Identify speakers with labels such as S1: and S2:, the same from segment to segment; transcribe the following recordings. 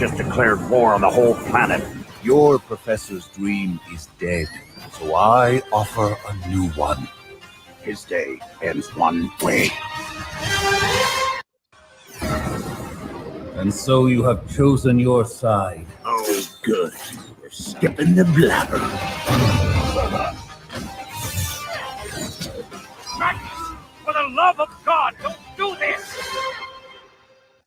S1: just declared war on the whole planet.
S2: Your professor's dream is dead, so I offer a new one.
S1: His day ends one way.
S2: And so you have chosen your side.
S1: Oh, good. We're skipping the blabber. Max, for the love of God, don't do this!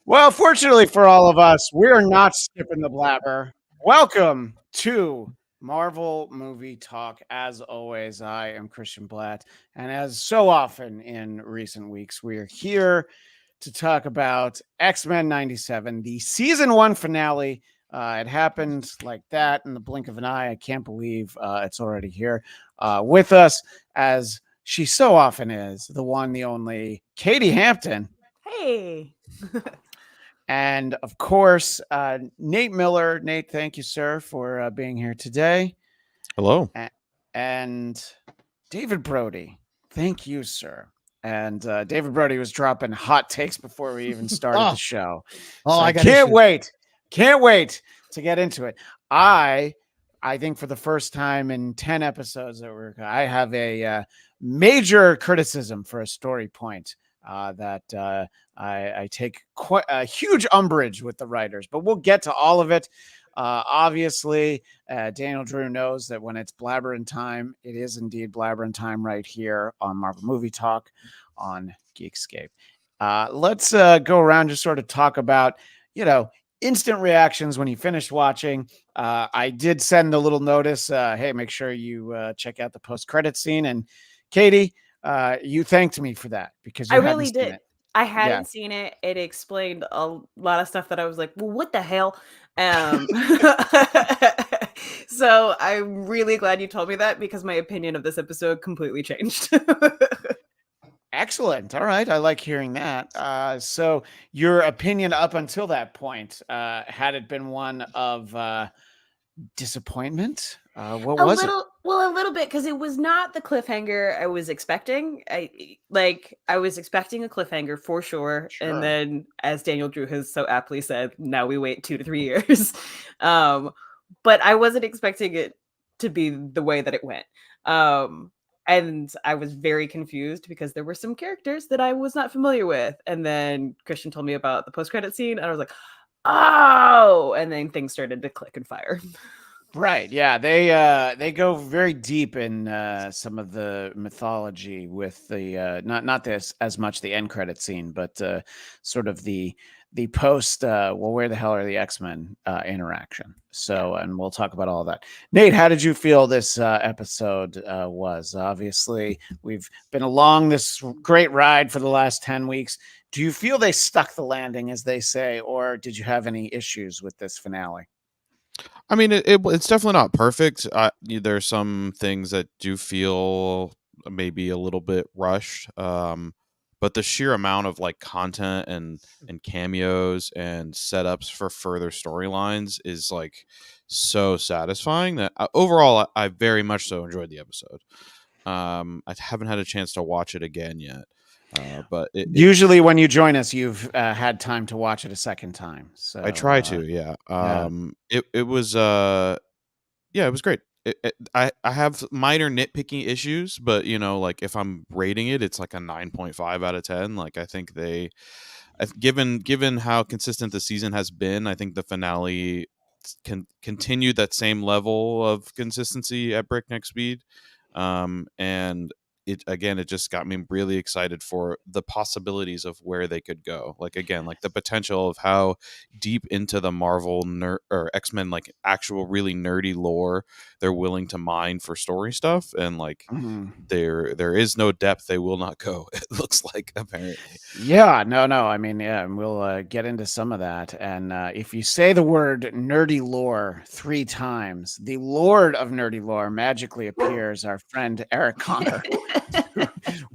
S3: Well, fortunately for all of us, we're not skipping the blabber. Welcome to Marvel Movie Talk. As always, I am Christian Bladt, and as so often in recent weeks, we are here to talk about X-Men 97, the season 1 finale. It happened like that in the blink of an eye. I can't believe it's already here with us, as she so often is, the one, the only, Katie Hampton.
S4: Hey.
S3: And of course, Nate Miller. Nate, thank you, sir, for being here today.
S5: Hello.
S3: And David Brody. Thank you, sir. And David Brody was dropping hot takes before we even started the show.
S6: Oh,
S3: So I can't wait. Can't wait to get into it. I think for the first time in 10 episodes that I have a major criticism for a story point that I take quite a huge umbrage with the writers, but we'll get to all of it. Obviously, Daniel Drew knows that when it's blabbering time, it is indeed blabbering time right here on Marvel Movie Talk on Geekscape. Let's go around, just sort of talk about, instant reactions when you finished watching. I did send a little notice. Hey, make sure you check out the post-credit scene. And Katie, you thanked me for that because you
S4: I really did.
S3: It.
S4: I hadn't seen it. It explained a lot of stuff that I was like, well, what the hell? So I'm really glad you told me that, because my opinion of this episode completely changed.
S3: Excellent. All right. I like hearing that. So your opinion up until that point, had it been one of disappointment? What was it?
S4: Well, a little bit, because it was not the cliffhanger I was expecting. I was expecting a cliffhanger for sure. And then, as Daniel Drew has so aptly said, now we wait 2 to 3 years. But I wasn't expecting it to be the way that it went. And I was very confused because there were some characters that I was not familiar with. And then Christian told me about the post-credit scene, and I was like, oh, and then things started to click and fire.
S3: Right. Yeah. They go very deep in some of the mythology with the not this as much the end credit scene, but sort of the post where the hell are the X-Men interaction. So, and we'll talk about all of that. Nate, how did you feel this episode was? Obviously, we've been along this great ride for the last 10 weeks. Do you feel they stuck the landing, as they say, or did you have any issues with this finale?
S5: I mean, it's definitely not perfect. There's some things that do feel maybe a little bit rushed. But the sheer amount of content and cameos and setups for further storylines is so satisfying that overall I very much so enjoyed the episode. I haven't had a chance to watch it again yet. But
S3: usually when you join us, you've had time to watch it a second time. So
S5: I try to, yeah. It was, it was great. I have minor nitpicking issues, but if I'm rating it, it's a 9.5 out of 10. I think given how consistent the season has been, I think the finale can continue that same level of consistency at breakneck speed. And it just got me really excited for the possibilities of where they could go. The potential of how deep into the Marvel or X-Men, actual really nerdy lore they're willing to mine for story stuff. And there is no depth they will not go. It looks like, apparently.
S3: Yeah, no. I mean, yeah, and we'll get into some of that. And if you say the word nerdy lore 3 times, the Lord of nerdy lore magically appears, our friend Eric Conner. With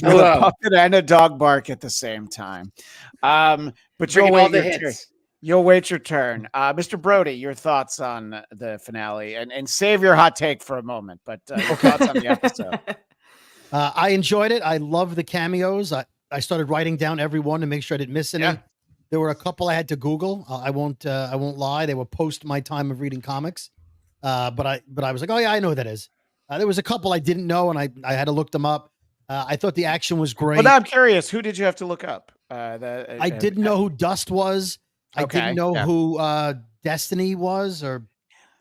S3: a puppet and a dog bark at the same time. But you'll wait your turn. Mr. Brody, your thoughts on the finale, and save your hot take for a moment, but your thoughts on the episode.
S6: I enjoyed it. I love the cameos. I started writing down every one to make sure I didn't miss any. There were a couple I had to Google. I won't lie. They were post my time of reading comics. But I was like, oh yeah, I know who that is. There was a couple I didn't know, and I had to look them up. I thought the action was great.
S3: Well, now I'm curious. Who did you have to look up?
S6: I didn't know who Dust was. I didn't know who Destiny was, or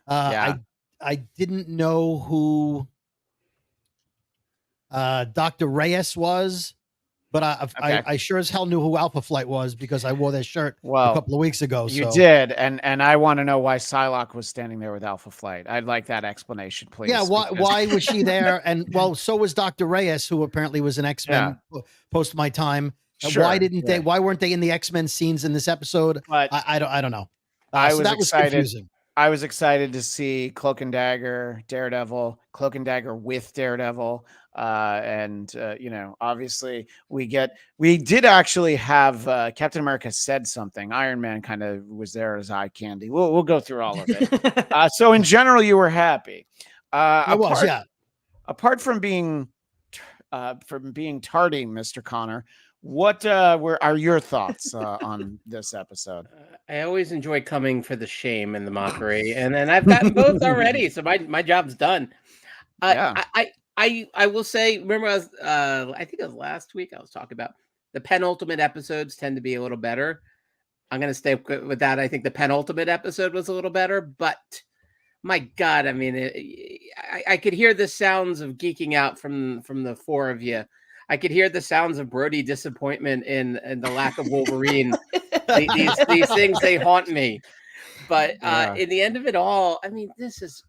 S6: I didn't know who Dr. Reyes was. But I sure as hell knew who Alpha Flight was because I wore their shirt a couple of weeks ago.
S3: You did, and I want to know why Psylocke was standing there with Alpha Flight. I'd like that explanation, please.
S6: Yeah, why was she there? And well, so was Dr. Reyes, who apparently was an X-Men post my time.
S3: Sure.
S6: Why weren't they in the X-Men scenes in this episode?
S3: But
S6: I don't know.
S3: So
S6: that was confusing.
S3: I was excited to see Cloak and Dagger, Daredevil, Cloak and Dagger with Daredevil. And obviously we did actually have Captain America said something. Iron Man kind of was there as eye candy. We'll go through all of it. So in general, you were happy. Apart from being tardy, Mr. Conner, what are your thoughts on this episode?
S7: I always enjoy coming for the shame and the mockery, and I've gotten both already, so my job's done. I will say, remember, I think it was last week I was talking about the penultimate episodes tend to be a little better. I'm going to stay with that. I think the penultimate episode was a little better, but my God, I mean, I could hear the sounds of geeking out from the four of you. I could hear the sounds of Brody disappointment in the lack of Wolverine. these things, they haunt me. But in the end of it all, I mean, this is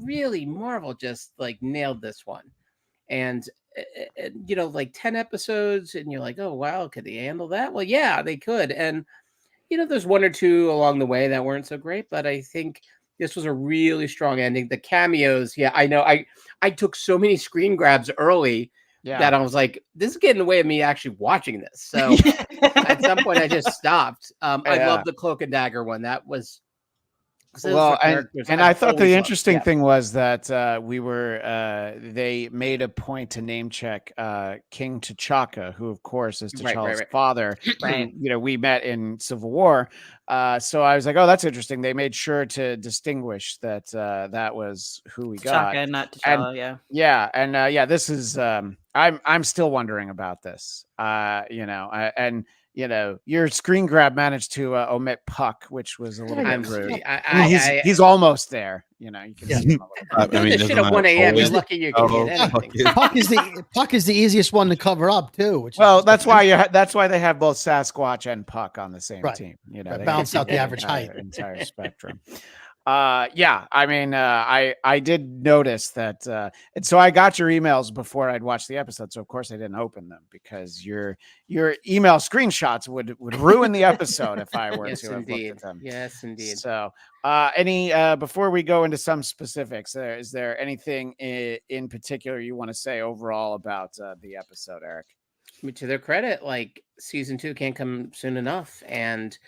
S7: really Marvel just like nailed this one. And, like 10 episodes and you're like, oh, wow, could they handle that? Well, yeah, they could. And, there's one or two along the way that weren't so great, but I think this was a really strong ending. The cameos. Yeah, I know. I took so many screen grabs early that I was like, this is getting in the way of me actually watching this. So at some point I just stopped. I love the Cloak and Dagger one. That was
S3: and I thought the interesting thing was that they made a point to name check King T'Chaka, who of course is T'Challa's father.
S4: Right.
S3: Who, we met in Civil War. So I was like, oh, that's interesting. They made sure to distinguish that that was who we got.
S4: T'Chaka, not T'Challa,
S3: and, this is I'm still wondering about this. Your screen grab managed to omit Puck, which was a little bit rude. He's almost there. You can see him a little bit.
S7: Shit at 1 a.m. You're lucky you can get anything.
S6: Puck is the easiest one to cover up too.
S3: That's why they have both Sasquatch and Puck on the same team. They
S6: balance out the average height,
S3: entire spectrum. I did notice that, and so I got your emails before I'd watched the episode. So of course I didn't open them because your email screenshots would ruin the episode if I were to have looked at them.
S7: Yes, indeed.
S3: So, before we go into some specifics, is there anything in particular you want to say overall about the episode, Eric?
S7: To their credit, like season 2 can't come soon enough, and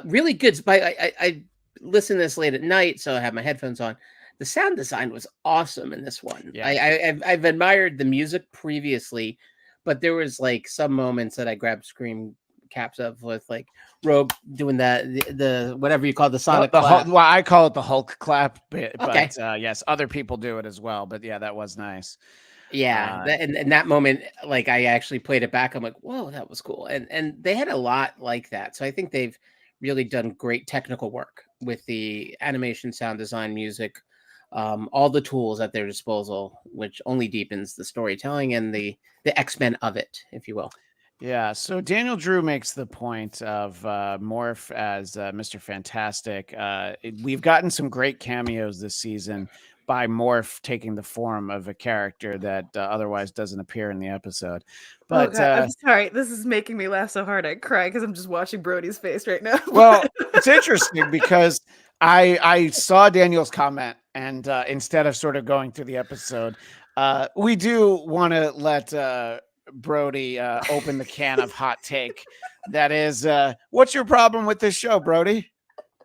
S7: really good. I listen to this late at night, so I have my headphones on. The sound design was awesome in this one. Yeah. I've admired the music previously, but there was like some moments that I grabbed screen caps of with like Rogue doing the whatever you call the sonic clap.
S3: Well, I call it the Hulk clap bit, but yes, other people do it as well. But yeah, that was nice.
S7: Yeah, and that moment, like I actually played it back. I'm like, whoa, that was cool. And they had a lot like that. So I think they've really done great technical work with the animation, sound design, music, all the tools at their disposal, which only deepens the storytelling and the X-Men of it, if you will.
S3: Yeah, so Daniel Drew makes the point of Morph as Mr. Fantastic. We've gotten some great cameos this season by Morph taking the form of a character that otherwise doesn't appear in the episode. But
S4: I'm sorry, this is making me laugh so hard I cry because I'm just watching Brody's face right now.
S3: Well, it's interesting because I saw Daniel's comment, and instead of sort of going through the episode, we do want to let Brody open the can of hot take. That is, what's your problem with this show, Brody?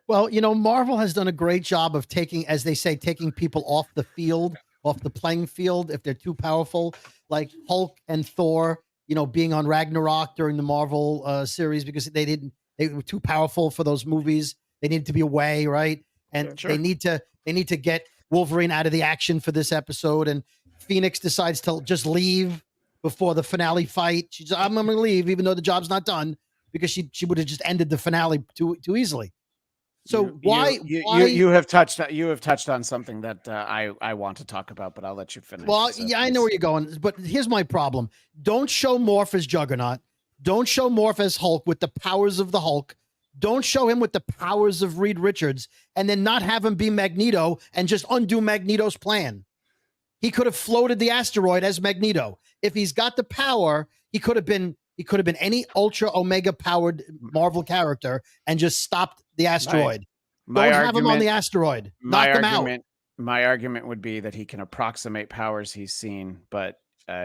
S6: Well, Marvel has done a great job of taking, as they say, taking people off the field, off the playing field if they're too powerful, like Hulk and Thor, being on Ragnarok during the Marvel series because they They were too powerful for those movies. They needed to be away, right? And
S3: Sure.
S6: they need to get Wolverine out of the action for this episode. And Phoenix decides to just leave before the finale fight. She's, I'm going to leave, even though the job's not done, because she would have just ended the finale too easily. So
S3: you have touched on something that I want to talk about, but I'll let you finish.
S6: Well,
S3: So
S6: yeah, I know where you're going, but here's my problem. Don't show Morph as Juggernaut. Don't show Morph as Hulk with the powers of the Hulk. Don't show him with the powers of Reed Richards, and then not have him be Magneto and just undo Magneto's plan. He could have floated the asteroid as Magneto. If he's got the power, he could have been any Ultra Omega powered Marvel character and just stopped the asteroid. Don't have him on the asteroid. Knock him out.
S3: My argument would be that he can approximate powers he's seen, but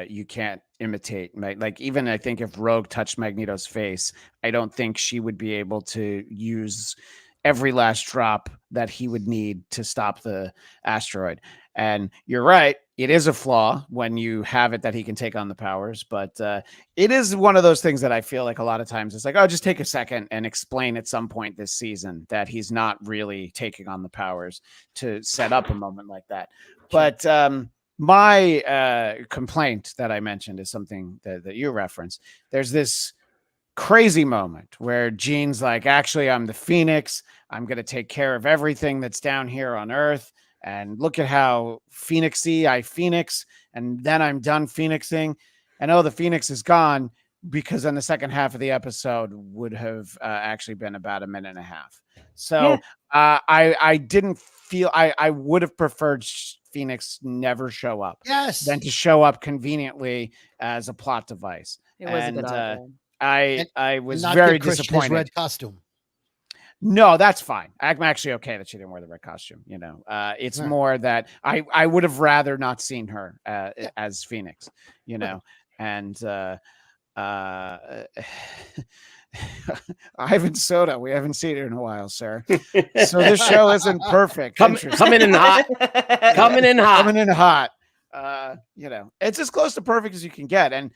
S3: you can't imitate. Like, even I think if Rogue touched Magneto's face, I don't think she would be able to use every last drop that he would need to stop the asteroid. And you're right, it is a flaw when you have it that he can take on the powers, but it is one of those things that I feel like a lot of times it's like, oh, just take a second and explain at some point this season that he's not really taking on the powers to set up a moment like that. But my complaint that I mentioned is something that you referenced. There's this crazy moment where Jean's like, actually, I'm the Phoenix. I'm going to take care of everything that's down here on Earth. And look at how Phoenixy I Phoenix, and then I'm done Phoenixing. And the Phoenix is gone, because in the second half of the episode would have actually been about a minute and a half. So I didn't feel I would have preferred Phoenix never show up.
S6: Yes.
S3: Than to show up conveniently as a plot device.
S4: It was a good idea.
S3: I was
S6: Not
S3: very
S6: give Christian his
S3: disappointed.
S6: red costume.
S3: No, that's fine. I'm actually okay that she didn't wear the red costume. It's more that I would have rather not seen her as Phoenix, and Ivan Soda, we haven't seen it in a while, sir. So this show isn't perfect.
S7: Coming in hot. Coming in hot.
S3: It's as close to perfect as you can get. And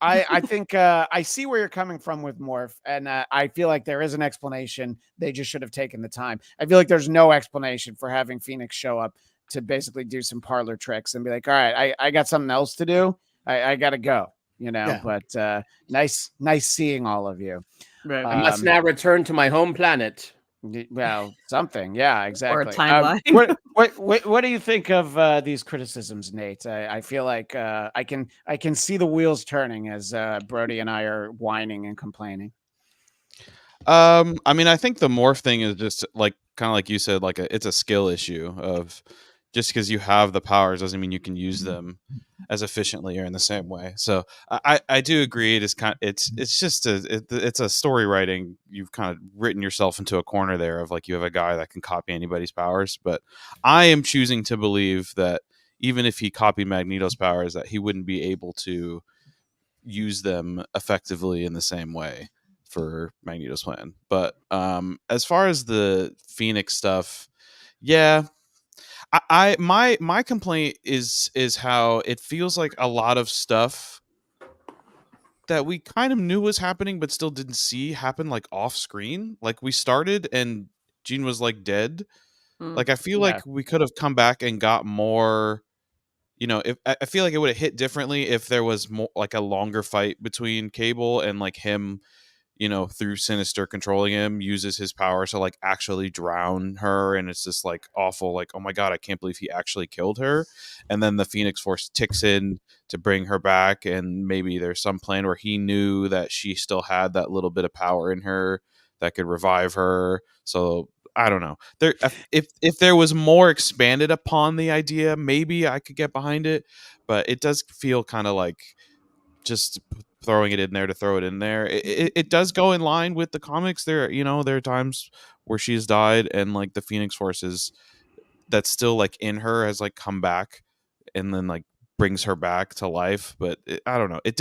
S3: I think I see where you're coming from with Morph, and I feel like there is an explanation. They just should have taken the time. I feel like there's no explanation for having Phoenix show up to basically do some parlor tricks and be like, all right, I got something else to do. I got to go, but nice seeing all of you.
S4: Right.
S7: I must now return to my home planet.
S3: Well, something. Yeah, exactly.
S4: Or a timeline.
S3: What do you think of these criticisms, Nate? I feel like I can see the wheels turning as Brody and I are whining and complaining.
S5: I mean, I think the Morph thing is just like kind of like you said, like it's a skill issue of just because you have the powers doesn't mean you can use them as efficiently or in the same way. So I do agree. It's just a story writing. You've kind of written yourself into a corner there of like you have a guy that can copy anybody's powers. But I am choosing to believe that even if he copied Magneto's powers, that he wouldn't be able to use them effectively in the same way for Magneto's plan. But as far as the Phoenix stuff, yeah. My complaint is how it feels like a lot of stuff that we kind of knew was happening but still didn't see happen like off screen. Like we started and Jean was like dead. Like I feel like we could have come back and got more. If I feel like it would have hit differently if there was more like a longer fight between Cable and like him. Through Sinister controlling him, uses his power to like actually drown her, and it's just like awful, like, oh my god, I can't believe he actually killed her. And then the Phoenix Force ticks in to bring her back, and maybe there's some plan where he knew that she still had that little bit of power in her that could revive her. So I don't know. If there was more expanded upon the idea, maybe I could get behind it, but it does feel kind of like just throwing it in there to throw it in there. It does go in line with the comics. There are times where she's died and like the Phoenix Forces that's still like in her has like come back and then like brings her back to life. But I don't know. It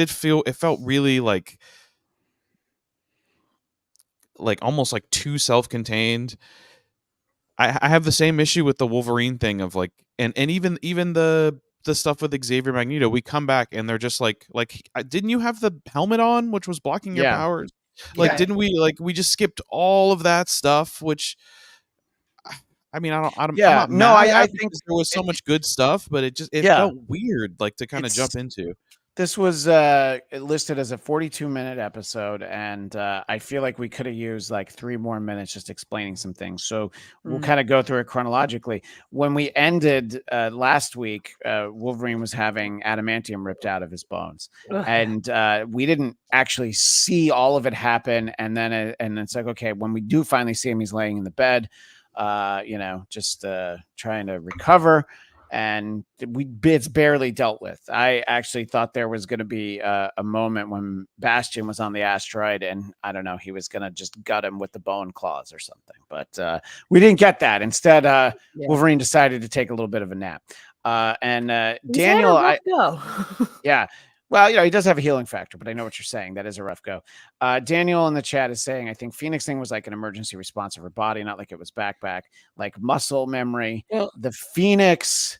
S5: felt really like almost like too self-contained. I have the same issue with the Wolverine thing of like, and even the stuff with Xavier Magneto, we come back and they're just like, didn't you have the helmet on, which was blocking your powers? Like,
S6: Yeah.
S5: didn't we just skipped all of that stuff, which I mean, I'm
S3: Yeah,
S5: not
S3: no,
S5: mad
S3: I
S5: at
S3: think
S5: because there was so much good stuff, but it
S3: Yeah.
S5: felt weird, like, to kind of
S3: It's-
S5: jump into.
S3: This was listed as a 42-minute episode, and I feel like we could have used like 3 more minutes just explaining some things. So we'll kind of go through it chronologically. When we ended last week, Wolverine was having adamantium ripped out of his bones, and we didn't actually see all of it happen. And then it's like, okay, when we do finally see him, he's laying in the bed, just trying to recover. And it's barely dealt with. I actually thought there was going to be a moment when Bastion was on the asteroid, and I don't know, he was going to just gut him with the bone claws or something. But we didn't get that. Instead, Wolverine decided to take a little bit of a nap. Daniel, yeah. Well, he does have a healing factor, but I know what you're saying. That is a rough go. Daniel in the chat is saying, I think Phoenix thing was like an emergency response of her body, not like it was back, like muscle memory.
S7: Well,
S3: the Phoenix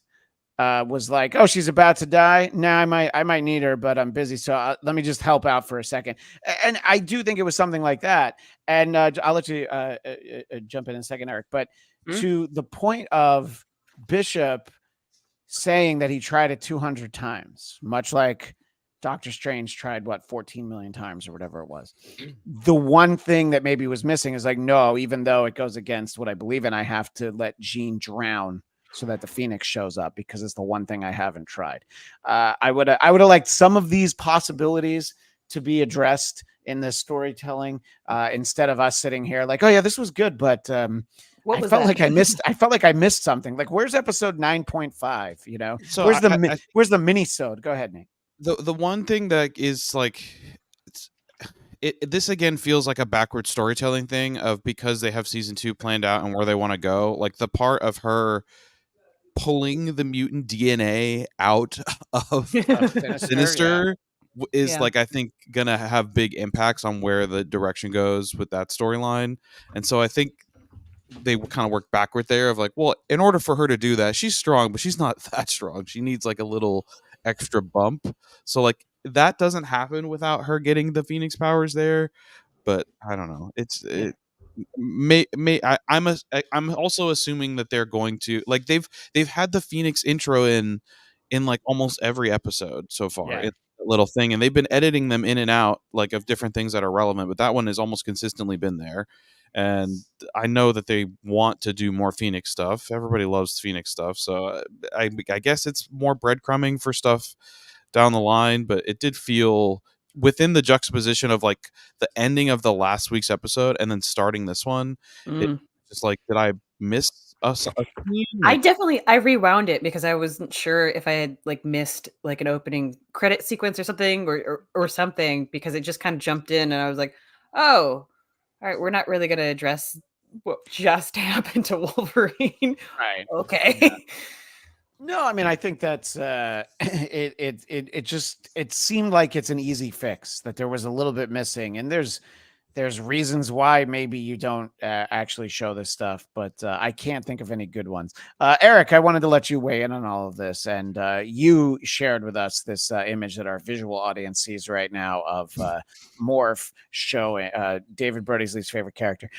S3: was like, oh, she's about to die. Now I might need her, but I'm busy. So let me just help out for a second. And I do think it was something like that. And I'll let you jump in a second, Eric. But to the point of Bishop saying that he tried it 200 times, much like Doctor Strange tried 14 million times or whatever it was. The one thing that maybe was missing is like, no, even though it goes against what I believe in, I have to let Jean drown so that the Phoenix shows up because it's the one thing I haven't tried. I would have liked some of these possibilities to be addressed in this storytelling instead of us sitting here like, oh yeah, this was good, but I felt like I missed something. Like, where's episode 9.5?
S5: So
S3: where's the mini-sode? Go ahead, Nate.
S5: The one thing that is like, this again feels like a backward storytelling thing of because they have season 2 planned out and where they want to go. Like the part of her pulling the mutant DNA out of Sinister is like, I think gonna have big impacts on where the direction goes with that storyline. And so I think they kind of work backward there of like, well, in order for her to do that, she's strong, but she's not that strong. She needs like a little extra bump. So like that doesn't happen without her getting the Phoenix powers there. But I don't know. I'm also assuming that they're going to like they've had the Phoenix intro in like almost every episode so far.
S3: Yeah.
S5: It's a little thing, and they've been editing them in and out like of different things that are relevant. But that one has almost consistently been there. And I know that they want to do more Phoenix stuff. Everybody loves Phoenix stuff, so I guess it's more breadcrumbing for stuff down the line. But it did feel within the juxtaposition of like the ending of the last week's episode and then starting this one. It's just like, did I miss a scene?
S4: I rewound it because I wasn't sure if I had like missed like an opening credit sequence or something or something, because it just kind of jumped in and I was like, oh, all right, we're not really going to address what just happened to Wolverine.
S3: Right.
S4: Okay.
S3: Yeah. No, I mean, I think that's it seemed like it's an easy fix, that there was a little bit missing, and there's reasons why maybe you don't actually show this stuff, but I can't think of any good ones. Eric, I wanted to let you weigh in on all of this, and you shared with us this image that our visual audience sees right now of Morph showing David Brody's least favorite character,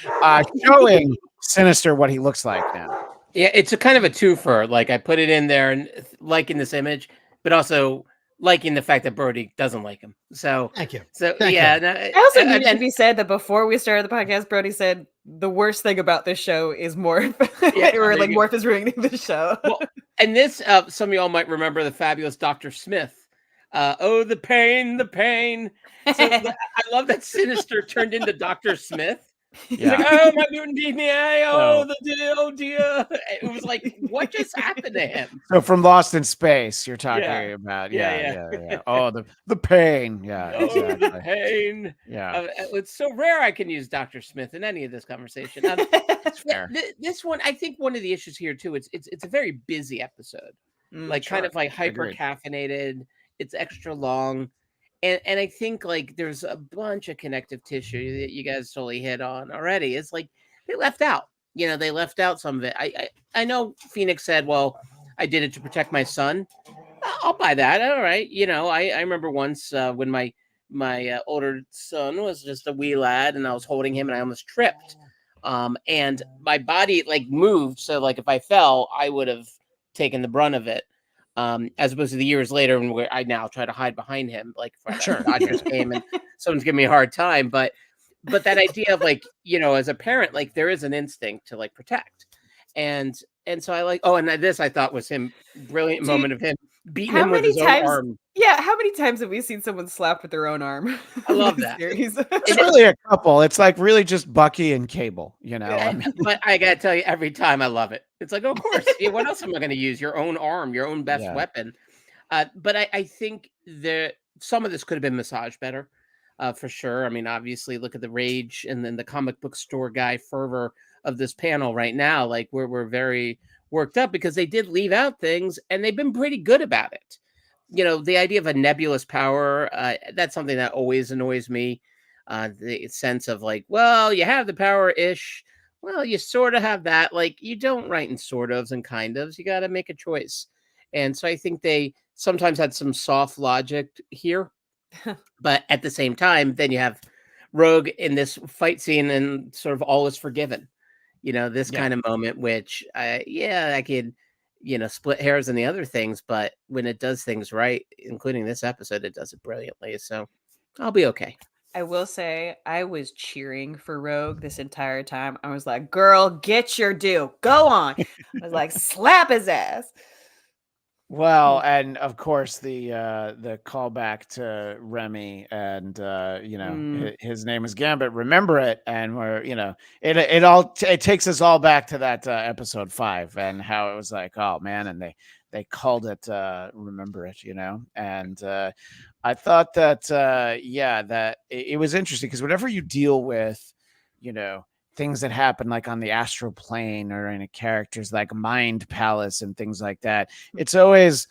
S3: showing Sinister what he looks like now.
S7: Yeah, it's a kind of a twofer. Like I put it in there and liking this image, but also liking the fact that Brody doesn't like him. So
S6: thank you.
S7: So
S6: Thank
S7: yeah,
S6: you.
S7: no,
S4: I also need to be said that before we started the podcast, Brody said the worst thing about this show is Morph, or like Morph is ruining the show.
S7: Well, and this, some of y'all might remember the fabulous Dr. Smith. Oh, the pain, the pain. So I love that Sinister turned into Dr. Smith. He's like, oh, my mutant DNA. Oh, oh dear. It was like, what just happened to him?
S3: So from Lost in Space, you're talking about, yeah. Oh, the pain. Yeah, exactly.
S7: The pain.
S3: Yeah.
S7: It's so rare I can use Dr. Smith in any of this conversation. This one, I think one of the issues here too, it's a very busy episode. Kind of like hyper caffeinated. It's extra long. And I think like there's a bunch of connective tissue that you guys totally hit on already. It's like they left out, they left out some of it. I know Phoenix said, well, I did it to protect my son. I'll buy that. All right. I remember once when my my older son was just a wee lad, and I was holding him, and I almost tripped. And my body like moved, so like if I fell, I would have taken the brunt of it. As opposed to the years later, when I now try to hide behind him, like for the Dodgers game, and someone's giving me a hard time. But that idea of like, as a parent, like there is an instinct to like protect, and so I like. Oh, and this I thought was him brilliant moment of him beating him with his own arm.
S4: Yeah, how many times have we seen someone slap with their own arm?
S7: I love that.
S3: It's really a couple. It's like really just Bucky and Cable, I mean.
S7: But I gotta tell you, every time I love it. It's like, of course, what else am I going to use? Your own arm, your own best weapon. But I think some of this could have been massaged better, for sure. I mean, obviously, look at the rage and then the comic book store guy fervor of this panel right now. Like we're very worked up because they did leave out things, and they've been pretty good about it. The idea of a nebulous power, that's something that always annoys me. The sense of like, well, you have the power-ish. Well, you sort of have that. Like, you don't write in sort ofs and kind ofs. You got to make a choice. And so I think they sometimes had some soft logic here. But at the same time, then you have Rogue in this fight scene and sort of all is forgiven. This kind of moment, which, I could... split hairs and the other things, but when it does things right, including this episode, it does it brilliantly. So I'll be okay.
S4: I will say I was cheering for Rogue this entire time. I was like, girl, get your due. Go on. I was like, slap his ass.
S3: Well, and of course the callback to Remy and his name is Gambit. Remember it, and we're it takes us all back to that episode 5 and how it was like, oh man, and they called it Remember It, and I thought that that it was interesting because whenever you deal with things that happen like on the astral plane or in a character's like mind palace and things like that, it's always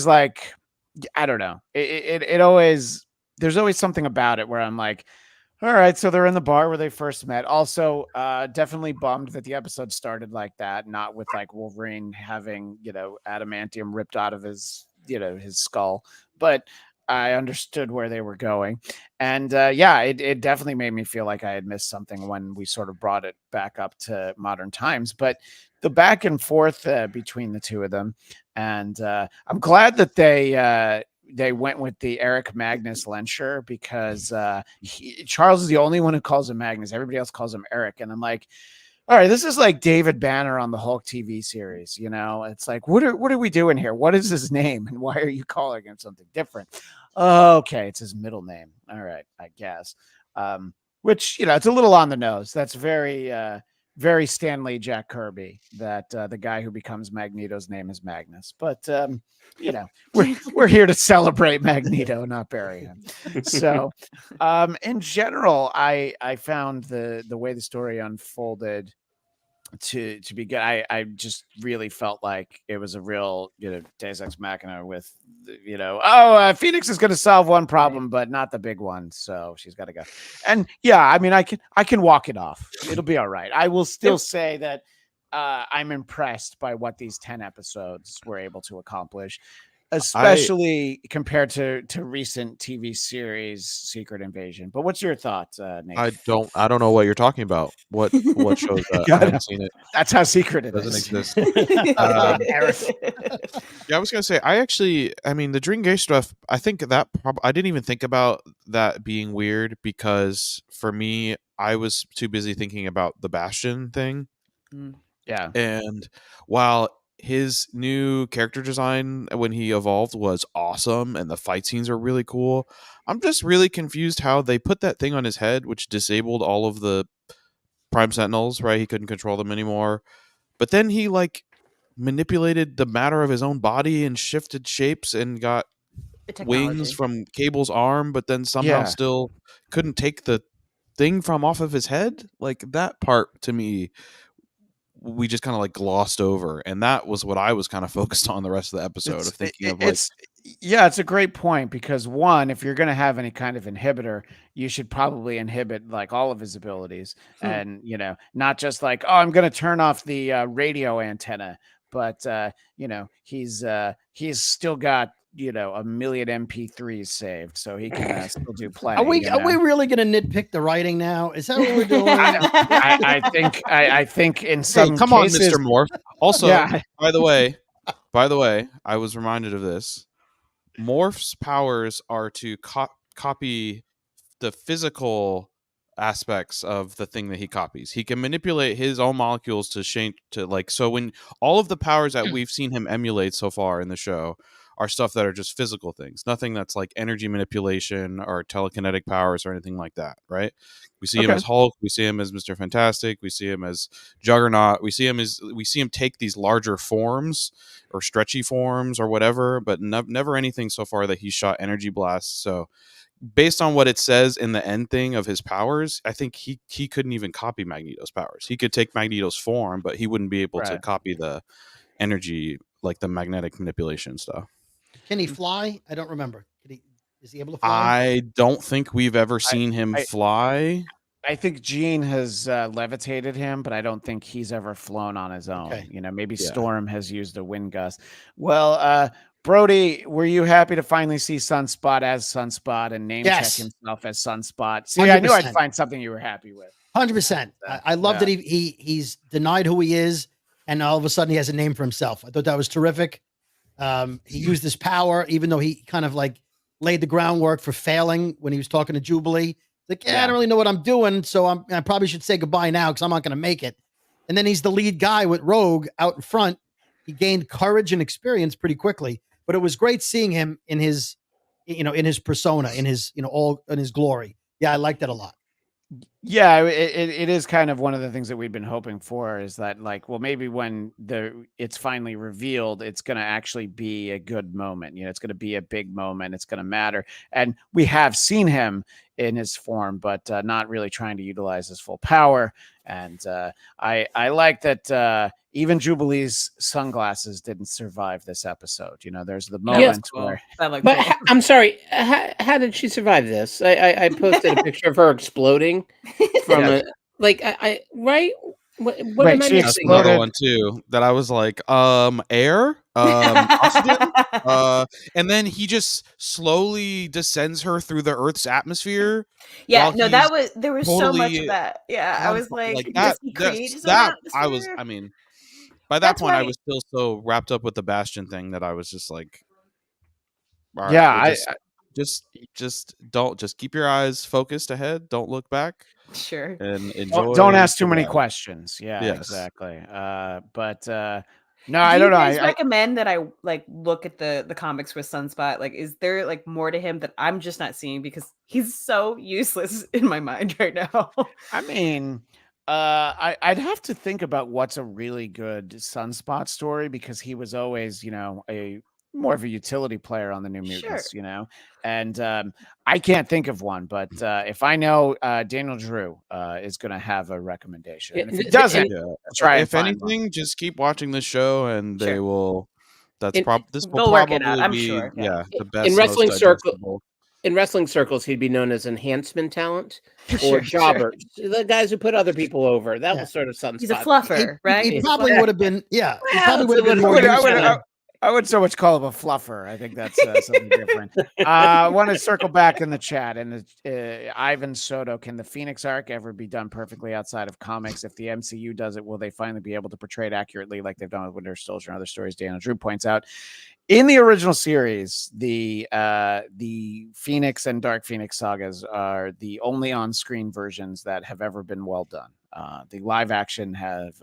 S3: like, I don't know, it always, there's always something about it where I'm like, all right, so they're in the bar where they first met. Also, definitely bummed that the episode started like that, not with like Wolverine having adamantium ripped out of his his skull, but I understood where they were going. And it definitely made me feel like I had missed something when we sort of brought it back up to modern times. But the back and forth between the two of them, and I'm glad that they went with the Eric Magnus Lensher because Charles is the only one who calls him Magnus. Everybody else calls him Eric. And I'm like, all right, this is like David Banner on the Hulk TV series. It's like, what are we doing here? What is his name? And why are you calling him something different? Okay, it's his middle name. All right, I guess. Which, it's a little on the nose. That's very, very Stanley Jack Kirby, that the guy who becomes Magneto's name is Magnus. But, we're here to celebrate Magneto, not bury him. So in general, I found the way the story unfolded to be good. I just really felt like it was a real Deus Ex Machina with Phoenix is going to solve one problem but not the big one, so she's got to go. And I mean, I can walk it off. It'll be all right. I will still say that I'm impressed by what these 10 episodes were able to accomplish, especially compared to recent TV series Secret Invasion. But what's your thoughts, Nate?
S5: I don't know what you're talking about. What shows that? I haven't seen it.
S3: That's how secret it
S5: doesn't
S3: is.
S5: exist. I was gonna say, I mean, the Dream Gay stuff, I think that I didn't even think about that being weird because for me, I was too busy thinking about the Bastion thing.
S3: Yeah.
S5: And while his new character design when he evolved was awesome and the fight scenes are really cool, I'm just really confused how they put that thing on his head, which disabled all of the Prime Sentinels, right? He couldn't control them anymore. But then he like manipulated the matter of his own body and shifted shapes and got wings from Cable's arm, but then somehow still couldn't take the thing from off of his head. Like that part to me, we just kind of like glossed over, and that was what I was kind of focused on the rest of the episode of thinking of like,
S3: it's a great point because one, if you're going to have any kind of inhibitor, you should probably inhibit like all of his abilities and, not just like, oh, I'm going to turn off the radio antenna, but he's still got a million MP3s saved, so he can still do plenty.
S6: Are we really going to nitpick the writing now? Is that what we're doing?
S3: I think in some
S5: come on,
S3: cases,
S5: Mr. Morph. Also,
S3: Yeah.
S5: by the way, I was reminded of this. Morph's powers are to copy the physical aspects of the thing that he copies. He can manipulate his own molecules to change to so when all of the powers that we've seen him emulate so far in the show are stuff that are just physical things, nothing that's like energy manipulation or telekinetic powers or anything like that, right? We see him as Hulk, we see him as Mr. Fantastic, we see him as Juggernaut, we see him take these larger forms or stretchy forms or whatever, but never anything so far that he's shot energy blasts. So based on what it says in the end thing of his powers, I think he couldn't even copy Magneto's powers. He could take Magneto's form, but he wouldn't be able to copy the energy, like the magnetic manipulation stuff.
S6: Can he fly? I don't remember. Is he able to fly?
S5: I don't think we've ever seen him fly.
S3: I think Gene has levitated him, but I don't think he's ever flown on his own.
S6: Okay.
S3: Maybe Storm has used a wind gust. Well, Brody, were you happy to finally see Sunspot as Sunspot and name check himself as Sunspot? See, 100%. I knew I'd find something you were happy with.
S6: 100%. I love that he's denied who he is, and all of a sudden he has a name for himself. I thought that was terrific. He used his power, even though he kind of laid the groundwork for failing when he was talking to Jubilee. I don't really know what I'm doing, so I probably should say goodbye now because I'm not going to make it. And then he's the lead guy with Rogue out in front. He gained courage and experience pretty quickly, but it was great seeing him in his, in his persona, in his, all in his glory. Yeah, I liked that a lot.
S3: Yeah, it is kind of one of the things that we've been hoping for is that maybe when it's finally revealed, it's going to actually be a good moment. It's going to be a big moment. It's going to matter. And we have seen him in his form, but not really trying to utilize his full power. And I like that even Jubilee's sunglasses didn't survive this episode. There's the moment where.
S7: But I'm sorry, how did she survive this? I posted a picture of her exploding from right. What am I missing?
S5: Another one too that I was like, air, oxygen, and then he just slowly descends her through the Earth's atmosphere.
S4: Yeah, no, there was so much of that. Yeah, I was like
S5: that.
S4: I was.
S5: I mean, by that point, I was still so wrapped up with the Bastion thing that I was just like, all right,
S3: yeah,
S5: just keep your eyes focused ahead. Don't look back.
S4: Sure.
S5: And enjoy.
S3: Don't ask too many questions. Yeah, exactly. But no, I don't know.
S4: I recommend that I look at the comics with Sunspot. Is there more to him that I'm just not seeing because he's so useless in my mind right now?
S3: I mean, I'd have to think about what's a really good Sunspot story because he was always, a more of a utility player on the New Mutants, and I can't think of one, but if I know Daniel Drew is going to have a recommendation. And if he doesn't, try.
S5: If anything, just keep watching the show, and they will. This will
S4: probably
S5: work
S4: it out, I'm
S5: be
S4: sure.
S5: The best
S7: in wrestling
S5: circle.
S7: In wrestling circles, he'd be known as enhancement talent or jobbers, the guys who put other people over. That was sort of Sunspot.
S4: He's a fluffer, right?
S6: He probably would have been. Yeah, he probably would have been more.
S3: I would so much call him a fluffer. I think that's something different. I want to circle back in the chat. And Ivan Soto, can the Phoenix arc ever be done perfectly outside of comics? If the MCU does it, will they finally be able to portray it accurately like they've done with Winter Soldier and other stories? Daniel Drew points out. In the original series, the Phoenix and Dark Phoenix sagas are the only on-screen versions that have ever been well done. The live action have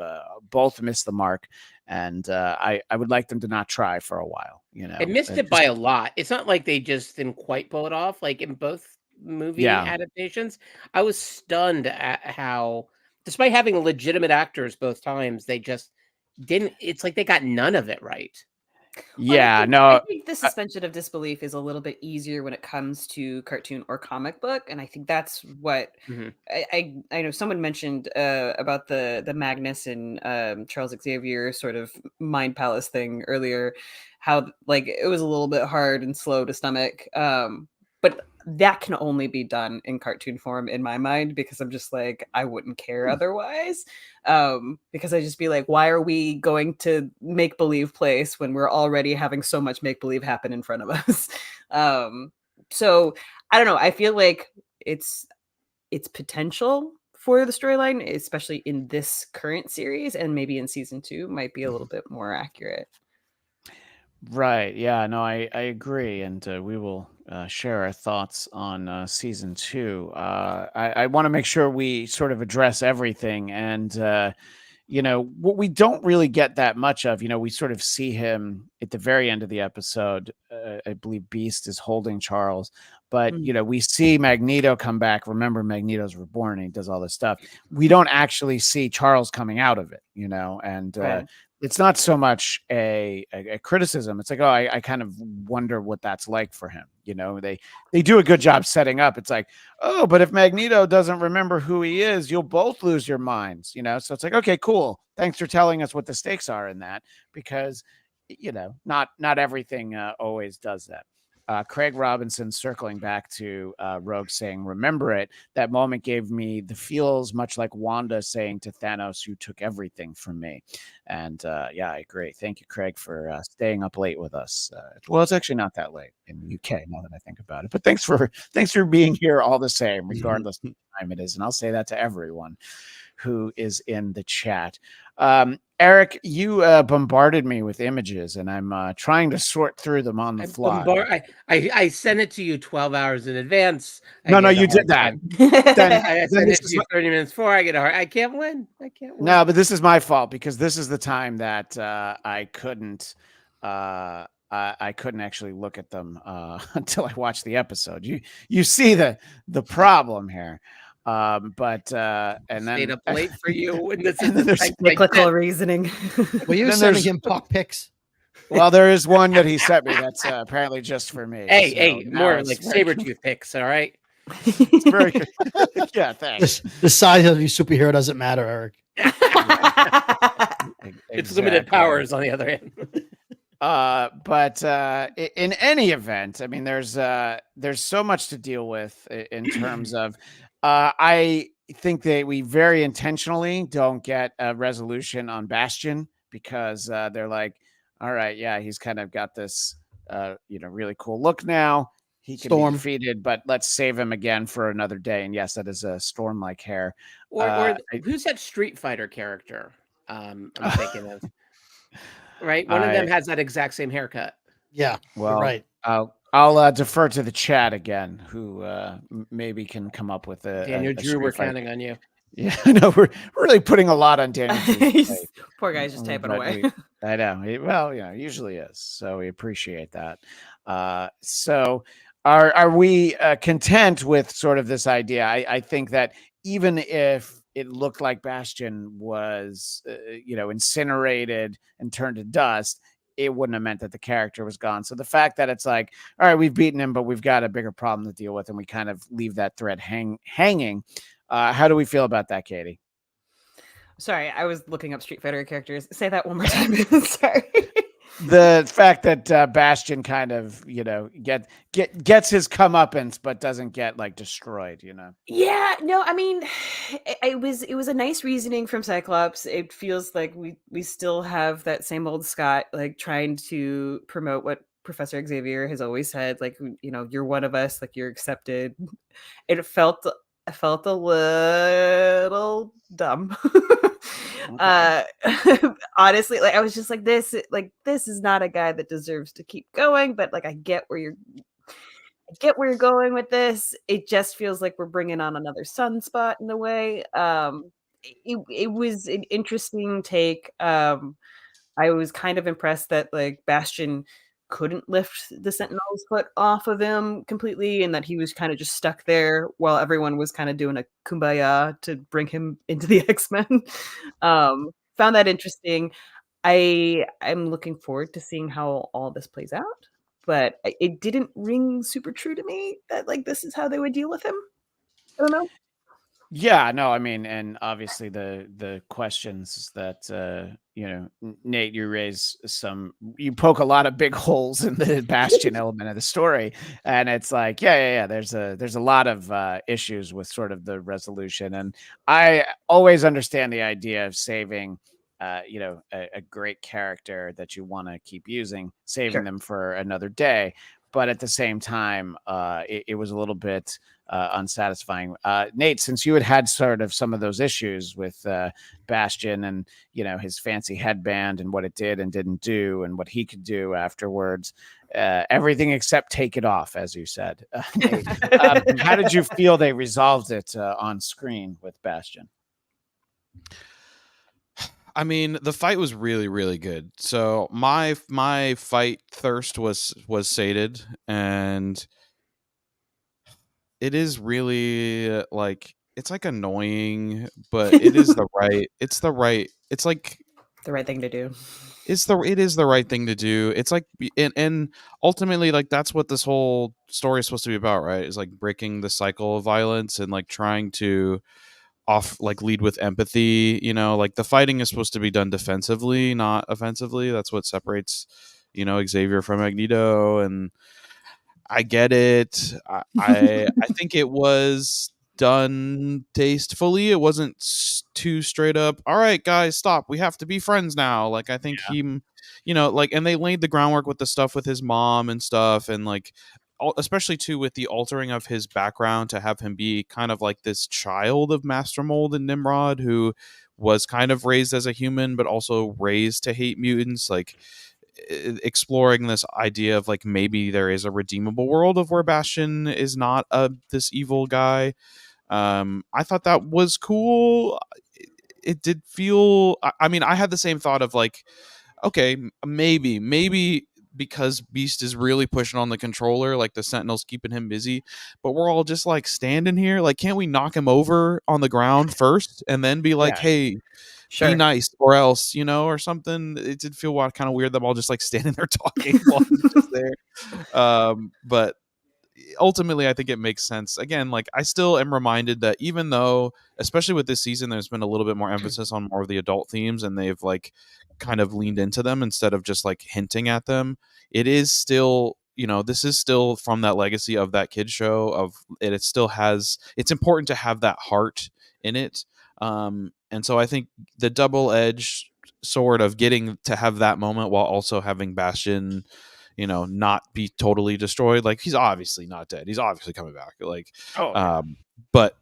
S3: both missed the mark, and I would like them to not try for a while.
S7: It missed it by a lot. It's not like they just didn't quite pull it off. In both movie adaptations, I was stunned at how, despite having legitimate actors both times, they just didn't. It's like they got none of it right.
S4: I think the suspension of disbelief is a little bit easier when it comes to cartoon or comic book, and I think that's what I know. Someone mentioned about the Magnus and Charles Xavier sort of mind palace thing earlier, how it was a little bit hard and slow to stomach. But that can only be done in cartoon form in my mind, because I'm just like, I wouldn't care otherwise. Because I just be like, why are we going to make believe place when we're already having so much make believe happen in front of us? So I don't know. I feel like it's potential for the storyline, especially in this current series, and maybe in season 2 might be a little bit more accurate.
S3: Right. Yeah. No, I agree. And we will share our thoughts on season 2. I want to make sure we sort of address everything. And, what we don't really get that much of, we sort of see him at the very end of the episode. I believe Beast is holding Charles. But, we see Magneto come back. Remember, Magneto's reborn and he does all this stuff. We don't actually see Charles coming out of it, and
S4: Right.
S3: it's not so much a criticism. It's like, I kind of wonder what that's like for him. They do a good job setting up. It's like, oh, but if Magneto doesn't remember who he is, you'll both lose your minds, So it's like, okay, cool. Thanks for telling us what the stakes are in that, because, not everything always does that. Craig Robinson, circling back to Rogue, saying, remember it. That moment gave me the feels much like Wanda saying to Thanos, you took everything from me. And yeah, I agree. Thank you, Craig, for staying up late with us. Well, it's actually not that late in the UK, now that I think about it. But thanks for being here all the same, regardless of the time it is. And I'll say that to everyone who is in the chat. Eric, you bombarded me with images, and I'm trying to sort through them on the fly.
S7: I sent it to you 12 hours in advance.
S3: No, you did that.
S7: I sent it to you 30 minutes before. I can't win.
S3: No, but this is my fault, because this is the time that I couldn't actually look at them until I watched the episode. You see the problem here. But and then
S7: stayed up late for you, and this
S4: is cyclical reasoning.
S6: Well, you're sending him puck pics.
S3: Well, there is one that he sent me that's apparently just for me.
S7: Hey, more like Sabretooth pics, all right?
S3: It's very good. Yeah, thanks.
S6: The size of your superhero doesn't matter, Eric.
S7: It's limited powers, on the other hand.
S3: But in any event, I mean, there's so much to deal with in terms of. I think that we very intentionally don't get a resolution on Bastion, because they're like, all right, yeah, he's kind of got this, really cool look now. He can be defeated, but let's save him again for another day. And yes, that is a Storm-like hair.
S7: Or who's that Street Fighter character? I'm thinking of. Right, one of them has that exact same haircut.
S6: Yeah,
S3: well,
S6: right.
S3: I'll defer to the chat again, who maybe can come up with a
S7: Daniel Drew. We're counting on you.
S3: Yeah, no, we're really putting a lot on Daniel Drew.
S4: Poor guy's just typing away.
S3: I know. Well, usually is. So we appreciate that. So are we content with sort of this idea? I think that even if it looked like Bastion was, incinerated and turned to dust, it wouldn't have meant that the character was gone. So the fact that it's like, all right, we've beaten him, but we've got a bigger problem to deal with, and we kind of leave that thread hanging. How do we feel about that, Katie?
S4: Sorry, I was looking up Street Fighter characters. Say that one more time. Sorry.
S3: The fact that Bastion kind of, gets his comeuppance, but doesn't get like destroyed,
S4: Yeah, no, I mean, it was a nice reasoning from Cyclops. It feels like we still have that same old Scott, like trying to promote what Professor Xavier has always said, like, you're one of us, like, you're accepted. It felt a little dumb. Okay. Honestly, like, I was just like, this is not a guy that deserves to keep going, but like, I get where you're going with this. It just feels like we're bringing on another Sunspot in a way. It was an interesting take. I was kind of impressed that like Bastion couldn't lift the Sentinel's foot off of him completely, and that he was kind of just stuck there while everyone was kind of doing a kumbaya to bring him into the X-Men. Found that interesting. I'm looking forward to seeing how all this plays out, but it didn't ring super true to me that like this is how they would deal with him. I don't know.
S3: Yeah, no, I mean, and obviously the questions that Nate, you poke a lot of big holes in the Bastion element of the story, and it's like, yeah. There's a lot of issues with sort of the resolution, and I always understand the idea of saving, a great character that you want to keep using, saving them for another day. But at the same time, it was a little bit unsatisfying. Nate, since you had sort of some of those issues with Bastion and his fancy headband and what it did and didn't do and what he could do afterwards, everything except take it off, as you said. Nate, how did you feel they resolved it on screen with Bastion?
S5: I mean, the fight was really, really good. So my fight thirst was sated, and it is really like, it's like annoying, but it is it's like
S4: the right thing to do.
S5: it is the right thing to do. It's like, and ultimately, like, that's what this whole story is supposed to be about, right? Is like breaking the cycle of violence and like trying to lead with empathy. Like, the fighting is supposed to be done defensively, not offensively. That's what separates Xavier from Magneto, and I get it. I think it was done tastefully. It wasn't too straight up, all right guys, stop, we have to be friends now. Like, I think he, and they laid the groundwork with the stuff with his mom and stuff, and like, especially too with the altering of his background to have him be kind of like this child of Master Mold and Nimrod, who was kind of raised as a human but also raised to hate mutants, like exploring this idea of like, maybe there is a redeemable world of where Bastion is not this evil guy. I thought that was cool. It did feel, I mean, I had the same thought of like, okay, maybe because Beast is really pushing on the controller, like the Sentinel's keeping him busy, but we're all just like standing here, like, can't we knock him over on the ground first and then be like, hey, be nice, or else, or something. It did feel kind of weird, them all just like standing there talking while he's just there. But ultimately, I think it makes sense. Again, like, I still am reminded that even though, especially with this season, there's been a little bit more emphasis on more of the adult themes, and they've like kind of leaned into them instead of just like hinting at them, it is still, this is still from that legacy of that kid show of it. It still has, it's important to have that heart in it. And so I think the double-edged sword of getting to have that moment while also having Bastion, not be totally destroyed. Like, he's obviously not dead. He's obviously coming back. Like, but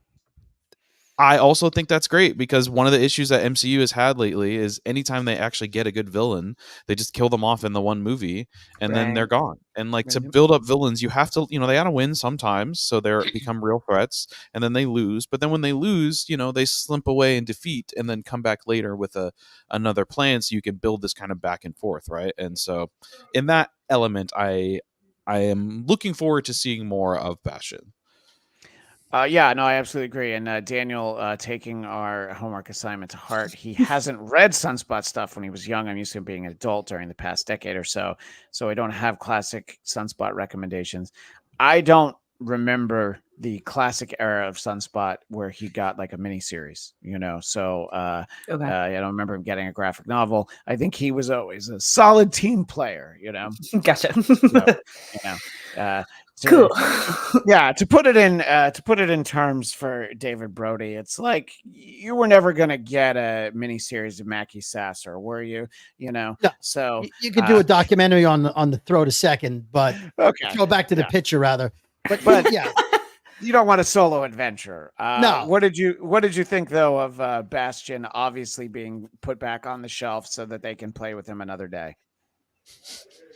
S5: I also think that's great, because one of the issues that MCU has had lately is anytime they actually get a good villain, they just kill them off in the one movie and then they're gone. And like, to build up villains, you have to, they gotta win sometimes, so they become real threats, and then they lose. But then when they lose, they slip away in defeat and then come back later with another plan, so you can build this kind of back and forth, right? And so in that element, I am looking forward to seeing more of Bastion.
S3: Yeah, no, I absolutely agree. And Daniel, taking our homework assignment to heart, he hasn't read Sunspot stuff when he was young. I'm used to him being an adult during the past decade or so. So I don't have classic Sunspot recommendations. I don't remember the classic era of Sunspot where he got like a miniseries, So I don't remember him getting a graphic novel. I think he was always a solid team player,
S4: Gotcha.
S3: Cool. Yeah, to put it in terms for David Brody, it's like, you were never gonna get a miniseries of Mackie Sasser, were you?
S6: No.
S3: So
S6: you could do a documentary on the throw to second, but go back to the picture rather. But yeah.
S3: You don't want a solo adventure.
S6: No.
S3: What did you think though of Bastion obviously being put back on the shelf so that they can play with him another day?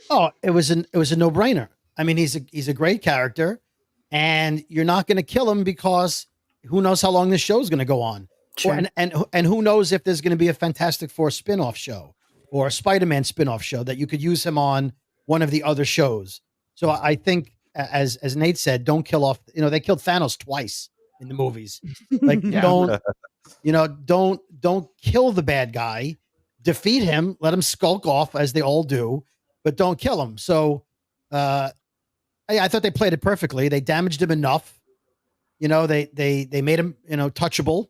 S6: Oh, it was a no-brainer. I mean, he's a great character, and you're not going to kill him, because who knows how long this show is going to go on. Sure. And who knows if there's going to be a Fantastic Four spin-off show or a Spider-Man spin-off show that you could use him on one of the other shows. So I think, as Nate said, don't kill off, they killed Thanos twice in the movies. Like, don't kill the bad guy, defeat him, let him skulk off as they all do, but don't kill him. So, I thought they played it perfectly. They damaged him enough. They made him, touchable.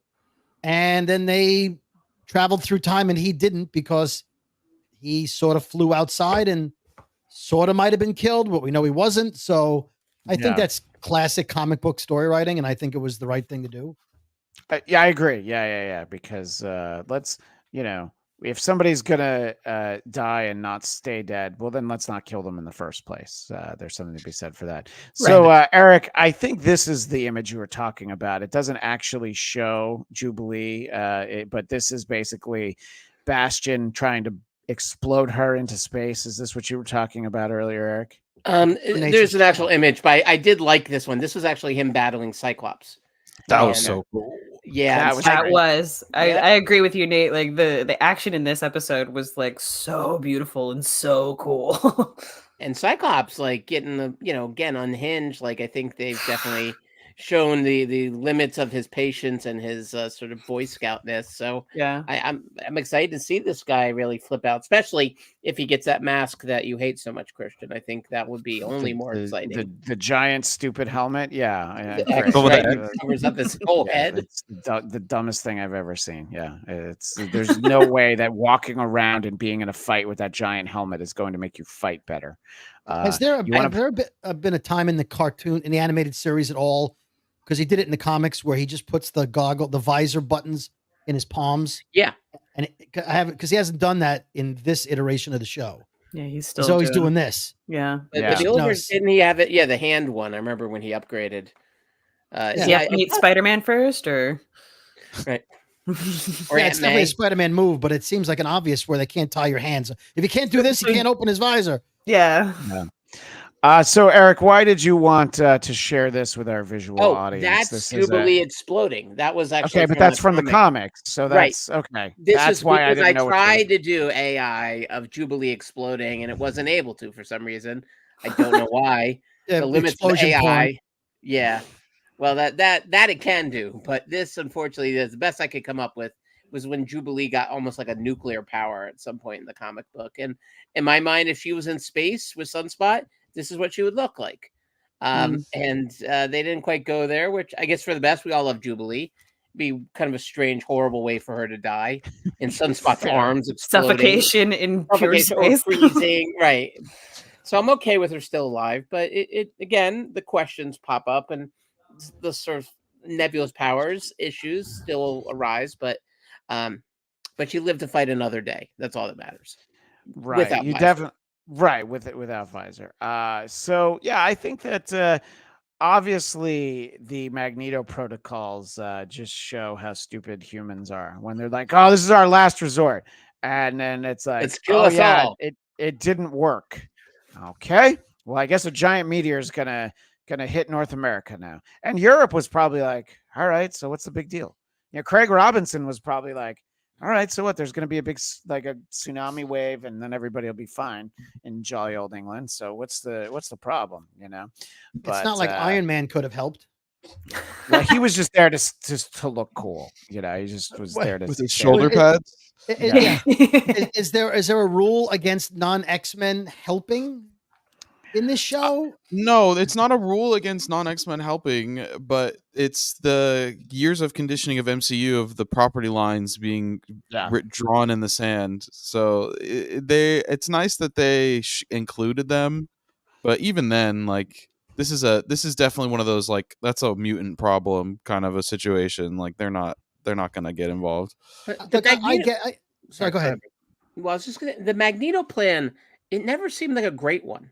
S6: And then they traveled through time and he didn't because he sort of flew outside and sort of might have been killed, but we know he wasn't. So I think that's classic comic book story writing, and I think it was the right thing to do.
S3: Yeah, I agree. Yeah. Because let's, if somebody's gonna die and not stay dead, well, then let's not kill them in the first place. There's something to be said for that. So, Eric, I think this is the image you were talking about. It doesn't actually show Jubilee, but this is basically Bastion trying to explode her into space. Is this what you were talking about earlier, Eric?
S7: There's an actual image, but I did like this one. This was actually him battling Cyclops.
S5: That was so cool.
S7: Yeah,
S4: that was. I agree with you, Nate. Like the action in this episode was like so beautiful and so cool.
S7: And Cyclops, like getting the, again, unhinged. Like I think they've definitely shown the limits of his patience and his sort of Boy Scoutness. So
S4: yeah,
S7: I'm excited to see this guy really flip out, especially if he gets that mask that you hate so much, Christian. I think that would be only more exciting.
S3: The giant stupid helmet,
S7: covers up his whole head.
S3: It's the dumbest thing I've ever seen. Yeah, there's no way that walking around and being in a fight with that giant helmet is going to make you fight better.
S6: Has there been a time in the cartoon, in the animated series at all? Because he did it in the comics where he just puts the visor buttons in his palms.
S7: Yeah.
S6: And because he hasn't done that in this iteration of the show.
S4: Yeah, he's
S6: always doing this.
S4: Yeah.
S7: But the older, didn't he have it? Yeah, the hand one. I remember when he upgraded.
S4: Does he have to meet Spider-Man first, or?
S7: Right.
S6: Or it's definitely a Spider-Man move, but it seems like an obvious where they can't tie your hands. If you can't do this, you can't open his visor.
S4: Yeah.
S3: So, Eric, why did you want to share this with our visual audience?
S7: That's Jubilee exploding. That was actually
S3: okay, but that's from the comics, so that's okay.
S7: That's why I tried to do AI of Jubilee exploding, and it wasn't able to for some reason. I don't know why. The limits of AI. Porn. Yeah. Well, that it can do, but this, unfortunately, is the best I could come up with. Was when Jubilee got almost like a nuclear power at some point in the comic book. And in my mind, if she was in space with Sunspot, this is what she would look like. And they didn't quite go there, which I guess for the best. We all love Jubilee. It'd be kind of a strange, horrible way for her to die in Sunspot's arms, exploding.
S4: Suffocation in pure space,
S7: freezing. Right. So I'm okay with her still alive, but it again, the questions pop up and the sort of nebulous powers issues still arise, but she lived to fight another day. That's all that matters.
S3: Right.
S7: Without
S3: you
S7: visor.
S3: definitely right without visor. So yeah, I think that obviously the Magneto protocols just show how stupid humans are when they're like, "Oh, this is our last resort," and then it's like,
S7: let's kill us all.
S3: It didn't work. Okay. Well, I guess a giant meteor is gonna hit North America now, and Europe was probably like, "All right, so what's the big deal?" Craig Robinson was probably like, all right, so what? There's going to be a big, like a tsunami wave, and then everybody will be fine in jolly old England. So what's the problem? But,
S6: it's not like Iron Man could have helped.
S3: Well, he was just there to look cool. He just was there to
S5: with his shoulder pads.
S6: Is there a rule against non-X-Men helping in this show?
S5: No, it's not a rule against non-X-Men helping, but it's the years of conditioning of MCU of the property lines being drawn in the sand. So it's nice that they included them, but even then, like this is definitely one of those like that's a mutant problem kind of a situation. Like they're not going to get involved.
S6: Sorry, go ahead.
S7: Well, I was just the Magneto plan. It never seemed like a great one.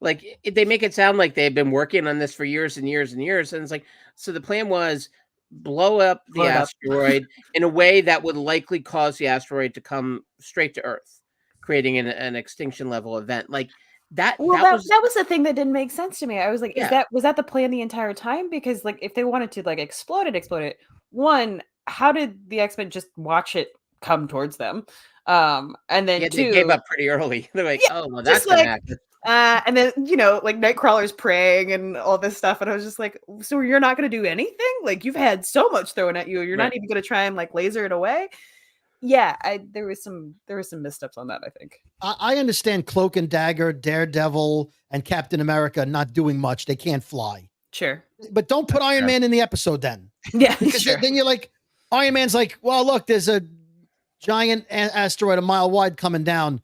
S7: Like they make it sound like they've been working on this for years and years and years. And it's like, so the plan was blow up the asteroid in a way that would likely cause the asteroid to come straight to Earth, creating an extinction level event. Like that.
S4: Well, that was the thing that didn't make sense to me. I was like, was that the plan the entire time? Because like, if they wanted to like explode it, one, how did the X-Men just watch it come towards them? And then two,
S7: they gave up pretty early. They're like, oh, well, that's gonna happen.
S4: And then, like Nightcrawler's praying and all this stuff. And I was just like, so you're not going to do anything? Like you've had so much thrown at you. You're not even going to try and like laser it away. Yeah. There was some missteps on that, I think.
S6: I understand Cloak and Dagger, Daredevil, and Captain America not doing much. They can't fly.
S4: Sure.
S6: But don't put Iron Man in the episode then.
S4: Yeah.
S6: Because then you're like, Iron Man's like, well, look, there's a giant asteroid a mile wide coming down.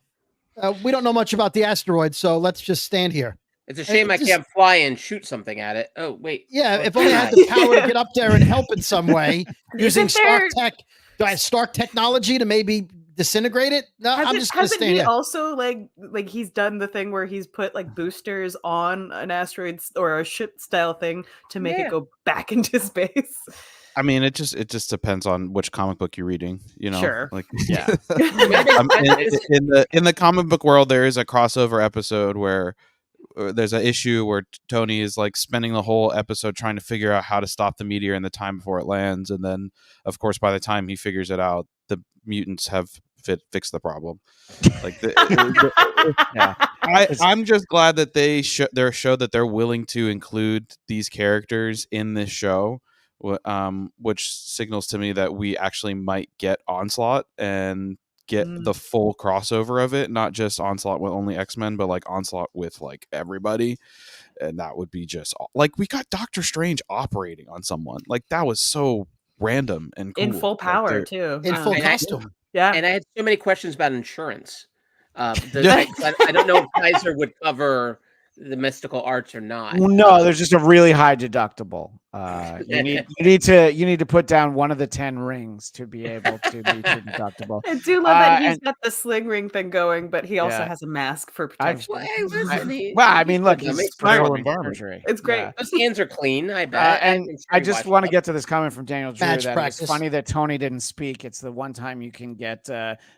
S6: We don't know much about the asteroid, so let's just stand here.
S7: It's a shame I
S6: just-
S7: can't fly and shoot something at it. Oh, wait.
S6: Yeah,
S7: Oh,
S6: if only I had the power to get up there and help in some way using Stark tech. Do I have Stark technology to maybe disintegrate it? No, I'm just going to
S4: hasn't
S6: stand
S4: he
S6: here.
S4: also like he's done the thing where he's put like boosters on an asteroid or a ship style thing to make it go back into space?
S5: I mean, it just depends on which comic book you're reading, you know.
S4: Sure.
S5: Like,
S3: Yeah.
S5: in the comic book world, there is a crossover episode where there's an issue where Tony is like spending the whole episode trying to figure out how to stop the meteor in the time before it lands, and then, of course, by the time he figures it out, the mutants have fixed the problem. Like,
S3: Yeah.
S5: I'm just glad that they showed that they're willing to include these characters in this show. Which signals to me that we actually might get Onslaught and get the full crossover of it, not just Onslaught with only X-Men, but like Onslaught with like everybody. And that would be just like, we got Doctor Strange operating on someone. Like, that was so random and cool.
S4: In full power too.
S6: In full costume.
S4: Yeah.
S7: And I had so many questions about insurance. I don't know if Kaiser would cover the mystical arts or not.
S3: No, there's just a really high deductible. You need to put down one of the 10 rings to be able to meet your deductible.
S4: I do love that he's got the sling ring thing going, but he also has a mask for protection.
S3: I mean, look, he's surgery.
S4: It's great.
S3: Yeah.
S7: Those hands are clean, I bet.
S3: And I just want to get to this comment from Daniel Drew
S6: Badge
S3: that
S6: practice.
S3: it's funny that Tony didn't speak. It's the one time you can get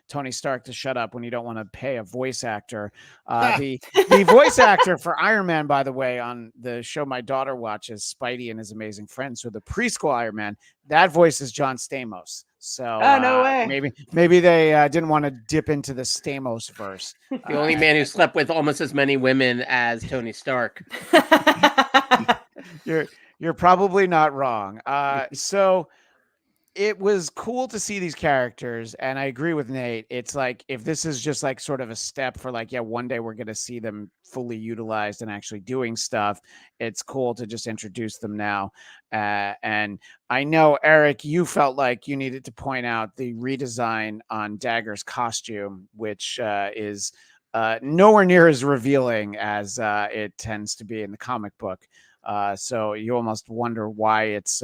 S3: Tony Stark to shut up when you don't want to pay a voice actor. The voice actor for Iron Man, by the way, on the show my daughter watches, Spidey and His Amazing Friends, so the preschool Iron Man, that voice is John Stamos. So
S4: no way.
S3: Maybe they didn't want to dip into the Stamos verse.
S7: The only man who slept with almost as many women as Tony Stark.
S3: You're probably not wrong. So it was cool to see these characters, and I agree with Nate. It's like, if this is just like sort of a step for like, yeah, one day we're going to see them fully utilized and actually doing stuff, it's cool to just introduce them now. And I know, Eric, you felt like you needed to point out the redesign on Dagger's costume, which is nowhere near as revealing as it tends to be in the comic book. So you almost wonder why it's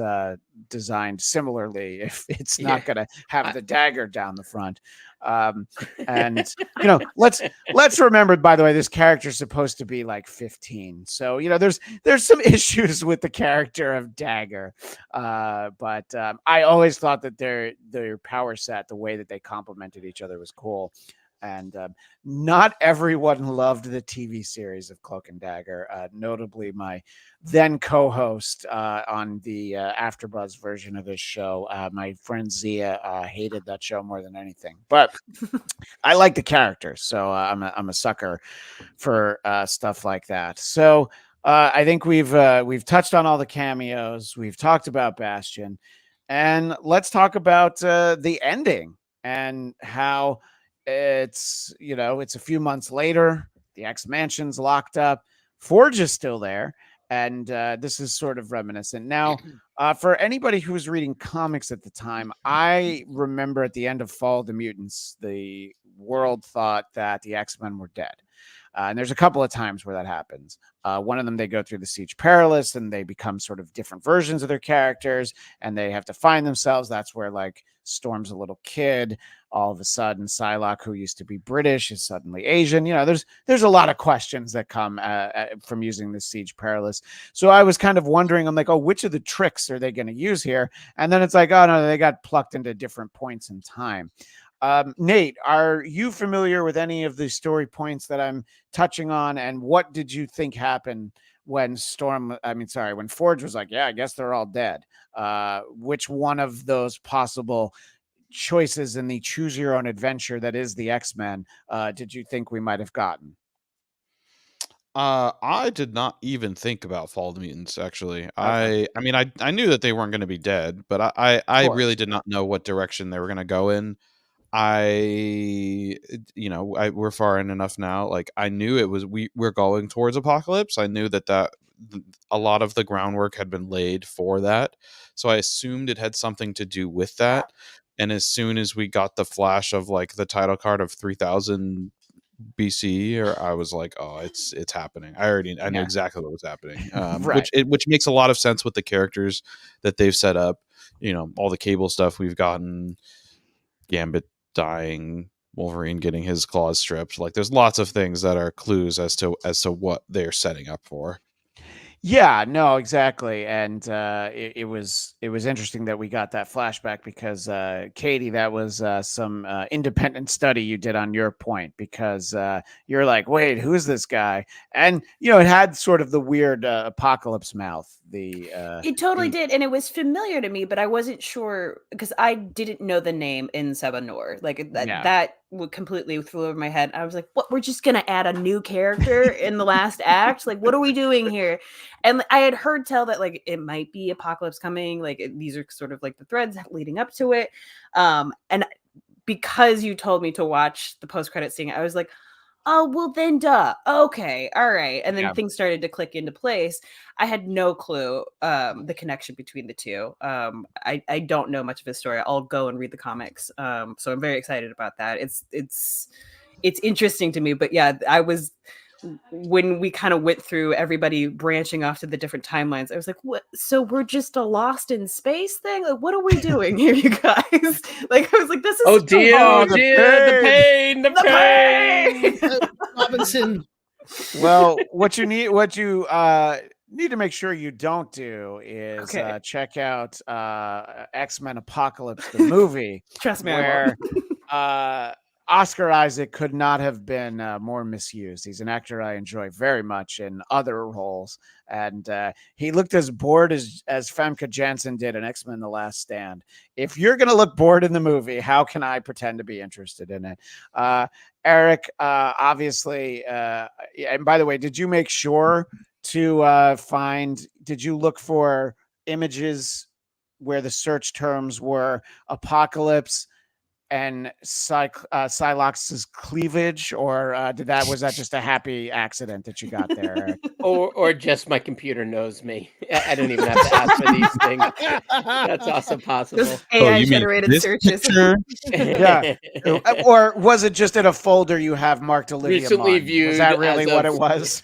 S3: designed similarly if it's not going to have the dagger down the front. And you know, let's remember, by the way, this character is supposed to be like 15. So, you know, there's some issues with the character of Dagger. But I always thought that their power set, the way that they complemented each other, was cool. And not everyone loved the TV series of Cloak and Dagger. Notably, my then co-host on the AfterBuzz version of this show, my friend Zia, hated that show more than anything. But I like the characters, so I'm a sucker for stuff like that. So I think we've touched on all the cameos. We've talked about Bastion, and let's talk about the ending and how. It's a few months later. The X-Mansion's locked up. Forge is still there, and this is sort of reminiscent. Now, for anybody who was reading comics at the time, I remember at the end of Fall of the Mutants, the world thought that the X-Men were dead. And there's a couple of times where that happens. One of them, they go through the Siege Perilous and they become sort of different versions of their characters and they have to find themselves. That's where like Storm's a little kid. All of a sudden, Psylocke, who used to be British, is suddenly Asian. You know, there's a lot of questions that come from using the Siege Perilous. So I was kind of wondering, I'm like, oh, which of the tricks are they going to use here? And then it's like, oh, no, they got plucked into different points in time. Nate, are you familiar with any of the story points that I'm touching on? And what did you think happened when when Forge was like, yeah, I guess they're all dead? Which one of those possible choices in the choose your own adventure that is the X-Men did you think we might have gotten?
S5: I did not even think about Fall of the Mutants, actually. Okay. I knew that they weren't going to be dead, but I really did not know what direction they were going to go in. We're far in enough now. Like, I knew it was we're going towards Apocalypse. I knew that a lot of the groundwork had been laid for that, so I assumed it had something to do with that. And as soon as we got the flash of like the title card of 3000 BC, or I was like, oh, it's happening. I knew
S3: Yeah.
S5: exactly what was happening.
S3: Right.
S5: Which makes a lot of sense with the characters that they've set up. You know, all the Cable stuff we've gotten, Gambit dying, Wolverine getting his claws stripped. Like, there's lots of things that are clues as to what they're setting up for.
S3: Yeah, no, exactly. And it was interesting that we got that flashback because Katie, that was some independent study you did on your point, because you're like, wait, who's this guy? And it had sort of the weird apocalypse mouth.
S4: It totally did, and it was familiar to me, but I wasn't sure because I didn't know the name in Sebanor. Like that would completely flew over my head. I was like, "What? We're just gonna add a new character in the last act? Like, what are we doing here?" And I had heard tell that like it might be apocalypse coming. Like these are sort of like the threads leading up to it. And because you told me to watch the post-credit scene, I was like, oh, well then duh. Okay. All right. And then things started to click into place. I had no clue the connection between the two. I don't know much of his story. I'll go and read the comics. So I'm very excited about that. It's interesting to me. But yeah, when we kind of went through everybody branching off to the different timelines, I was like, what? So we're just a lost in space thing? Like, what are we doing here, you guys? Like, I was like, this is
S7: the pain.
S6: Robinson.
S3: Well, what you need to make sure you don't do is check out X-Men Apocalypse, the movie.
S4: Trust me,
S3: where Oscar Isaac could not have been more misused. He's an actor I enjoy very much in other roles, and he looked as bored as Famke Janssen did in X-Men: The Last Stand. If you're going to look bored in the movie, how can I pretend to be interested in it? Eric, obviously, and by the way, did you make sure to did you look for images where the search terms were apocalypse and Psylocke's cleavage, or was that just a happy accident that you got there, Eric?
S7: or just my computer knows me. I don't even have to ask for these things. That's also possible.
S4: Those AI generated searches.
S3: Yeah. Or was it just in a folder you have marked Olivia
S7: Recently
S3: Munn?
S7: viewed.
S3: Was that really what it was?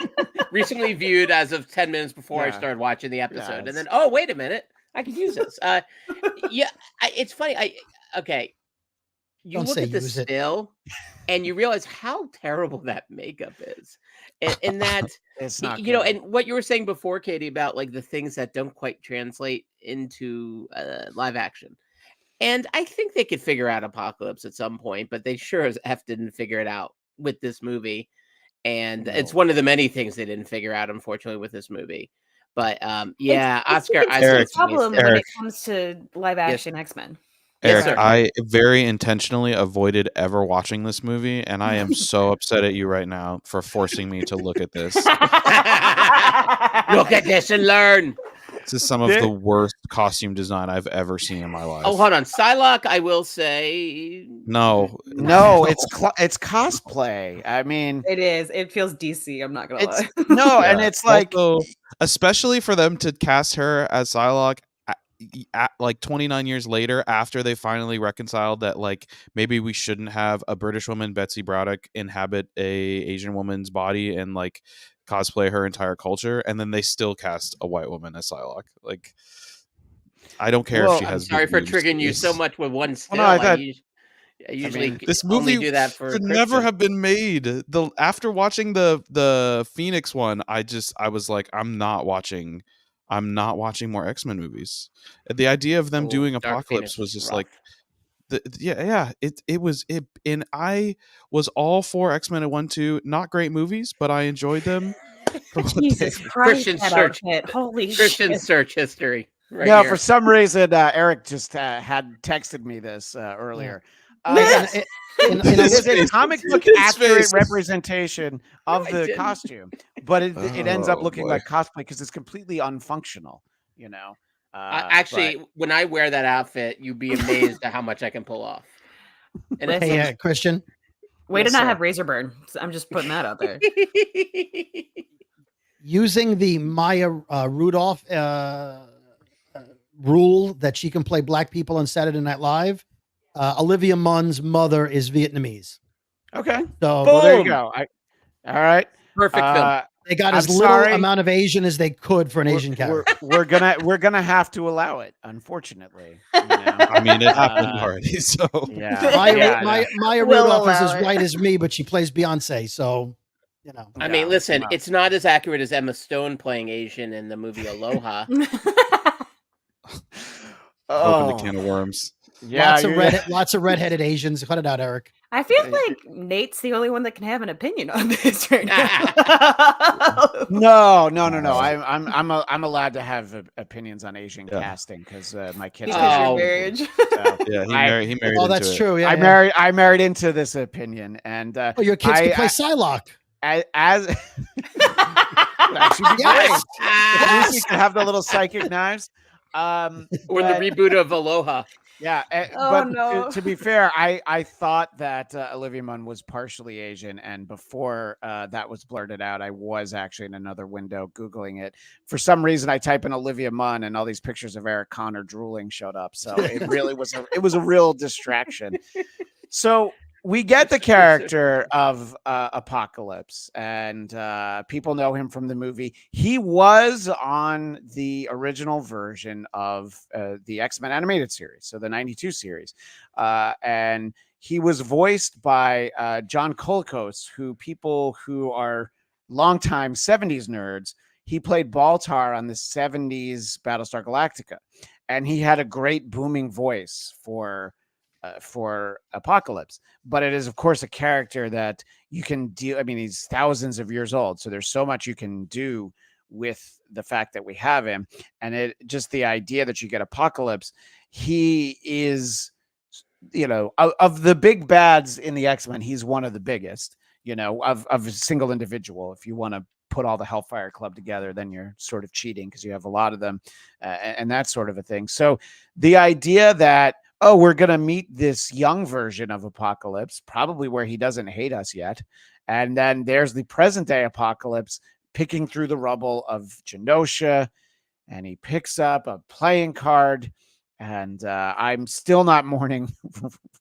S7: Recently viewed as of 10 minutes before I started watching the episode. And then, oh, wait a minute. I could use this. It's funny. You look at the still and you realize how terrible that makeup is. And that,
S3: it's not
S7: and what you were saying before, Katie, about like the things that don't quite translate into live action. And I think they could figure out Apocalypse at some point, but they sure as F didn't figure it out with this movie. And it's one of the many things they didn't figure out, unfortunately, with this movie. But Oscar
S4: Isaac's problem when it comes to live action X-Men.
S5: Eric, I very intentionally avoided ever watching this movie, and I am so upset at you right now for forcing me to look at this.
S7: Look at this and learn.
S5: This is some of the worst costume design I've ever seen in my life.
S7: Oh, hold on. Psylocke, I will say.
S3: No, it's cosplay. I mean,
S4: it is. It feels DC. I'm not going to lie.
S3: No, and it's like.
S5: Also, especially for them to cast her as Psylocke at like 29 years later, after they finally reconciled that like maybe we shouldn't have a British woman, Betsy Braddock, inhabit a Asian woman's body and like cosplay her entire culture, and then they still cast a white woman as Psylocke. Like, I don't care if she has.
S7: I'm sorry for triggering you so much with one still. I usually
S5: this movie
S7: do that for
S5: could never have been made. After watching the Phoenix one, I was like, I'm not watching more X-Men movies. The idea of them doing Apocalypse was just rough. And I was all for X-Men at 1-2. Not great movies, but I enjoyed them.
S4: Jesus Christ,
S7: Christian search history.
S3: Right for some reason, Eric just had texted me this earlier. It's a comic book accurate representation of the costume, but it ends up looking like cosplay because it's completely unfunctional.
S7: When I wear that outfit, you'd be amazed at how much I can pull off.
S6: And Christian,
S4: way to not have razor burn. I'm just putting that out there.
S6: Using the Maya Rudolph rule that she can play black people on Saturday Night Live. Olivia Munn's mother is Vietnamese.
S3: Okay.
S6: So
S3: Well, there you
S7: Boom.
S3: go. All right.
S7: Perfect film.
S6: they got
S3: I'm
S6: as little
S3: sorry.
S6: amount of Asian as they could for an Asian character.
S3: We're gonna have to allow it, unfortunately. You know?
S5: I mean, it happened already. So
S3: Yeah.
S6: Maya
S4: We'll
S6: Rudolph is
S4: allow
S6: as
S4: it.
S6: white as me, but she plays Beyonce. So, you know.
S7: I mean, listen,
S3: well.
S7: it's not as accurate as Emma Stone playing Asian in the movie Aloha.
S5: open the can of worms.
S3: Yeah.
S6: Lots of redheaded Asians. Cut it out, Eric.
S4: I feel like Nate's the only one that can have an opinion on this right now.
S3: No. I'm allowed to have opinions on Asian casting because my kids.
S4: Because
S7: Oh.
S4: your marriage.
S3: So
S5: Yeah, he married
S6: Oh,
S5: into
S6: that's
S5: it.
S6: true. Yeah,
S3: I married into this opinion, and
S6: Oh, your kids can play Psylocke.
S3: as actually be
S6: Yes.
S3: great. You can have the little psychic knives.
S7: Or the
S3: but-
S7: reboot of Aloha.
S3: Yeah,
S4: Oh,
S3: but
S4: no.
S3: to be fair, I thought that Olivia Munn was partially Asian, and before that was blurted out, I was actually in another window Googling it. For some reason, I type in Olivia Munn, and all these pictures of Eric Conner drooling showed up. So it really was a real distraction. So we get the character of Apocalypse, and people know him from the movie. He was on the original version of the X-Men animated series, so the 92 series. And he was voiced by John Colicos, who people who are longtime 70s nerds, he played Baltar on the 70s Battlestar Galactica. And he had a great booming voice for Apocalypse, but it is of course a character that you can deal. I mean, he's thousands of years old, so there's so much you can do with the fact that we have him, and it just the idea that you get Apocalypse. He is, of the big bads in the X-Men, he's one of the biggest. Of a single individual. If you want to put all the Hellfire Club together, then you're sort of cheating because you have a lot of them, and that sort of a thing. So the idea that we're going to meet this young version of Apocalypse, probably where he doesn't hate us yet. And then there's the present day Apocalypse picking through the rubble of Genosha, and he picks up a playing card. And I'm still not mourning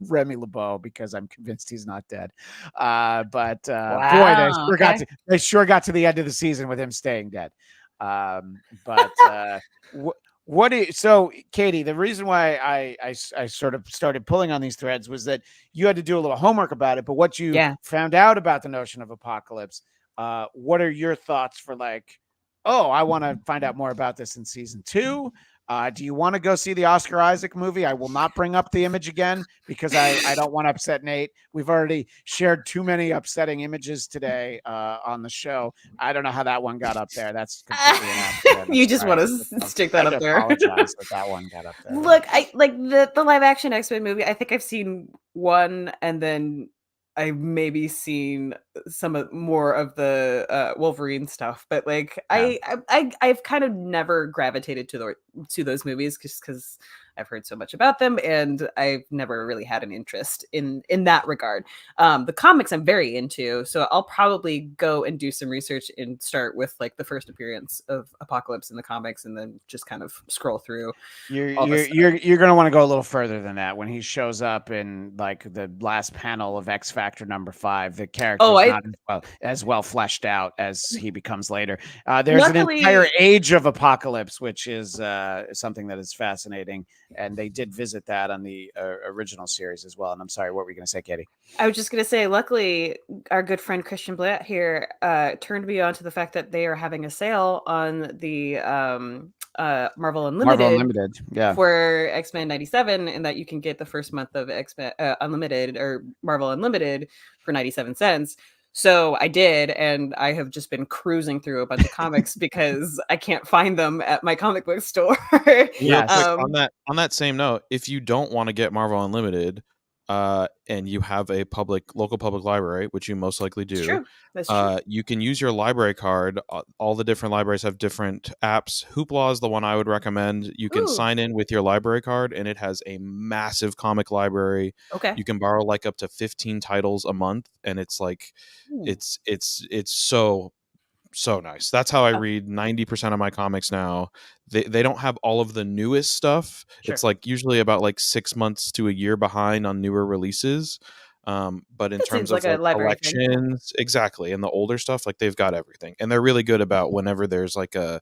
S3: Remy LeBeau because I'm convinced he's not dead. But boy, they sure got to the end of the season with him staying dead. So Katie, the reason why I sort of started pulling on these threads was that you had to do a little homework about it, but what you found out about the notion of Apocalypse, what are your thoughts for I want to find out more about this in season 2? Do you want to go see the Oscar Isaac movie? I will not bring up the image again because I don't want to upset Nate. We've already shared too many upsetting images today on the show. I don't know how that one got up there. That's completely an accident.
S4: You just want to stick that up there.
S3: I apologize that one got up there.
S4: Look, I like the live action X-Men movie. I think I've seen one, and then I've maybe seen more of the Wolverine stuff, but I've kind of never gravitated to those movies just because I've heard so much about them, and I've never really had an interest in that regard. The comics I'm very into, so I'll probably go and do some research and start with the first appearance of Apocalypse in the comics, and then just kind of scroll through.
S3: You're gonna want to go a little further than that when he shows up in the last panel of X Factor #5. The character is not as well fleshed out as he becomes later. There's an entire age of Apocalypse, which is something that is fascinating. And they did visit that on the original series as well. And I'm sorry, what were you going to say, Katie?
S4: I was just going to say, luckily, our good friend Christian Bladt here turned me on to the fact that they are having a sale on the Marvel Unlimited, for X-Men 97, and that you can get the first month of X-Men Unlimited or Marvel Unlimited for 97 cents. So I did, and I have just been cruising through a bunch of comics because I can't find them at my comic book store.
S5: On that same note, if you don't want to get Marvel Unlimited, and you have a local public library, which you most likely do,
S4: That's true.
S5: You can use your library card. All the different libraries have different apps. Hoopla is the one I would recommend. You can sign in with your library card, and it has a massive comic library.
S4: Okay.
S5: You can borrow up to 15 titles a month, and it's it's so nice. That's how I read 90% of my comics now. They don't have all of the newest stuff.
S4: Sure.
S5: It's like usually about like 6 months to a year behind on newer releases. But in
S4: That
S5: terms
S4: seems
S5: of
S4: like a library thing.
S5: collections, exactly, and the older stuff, like they've got everything, and they're really good about whenever there's like a,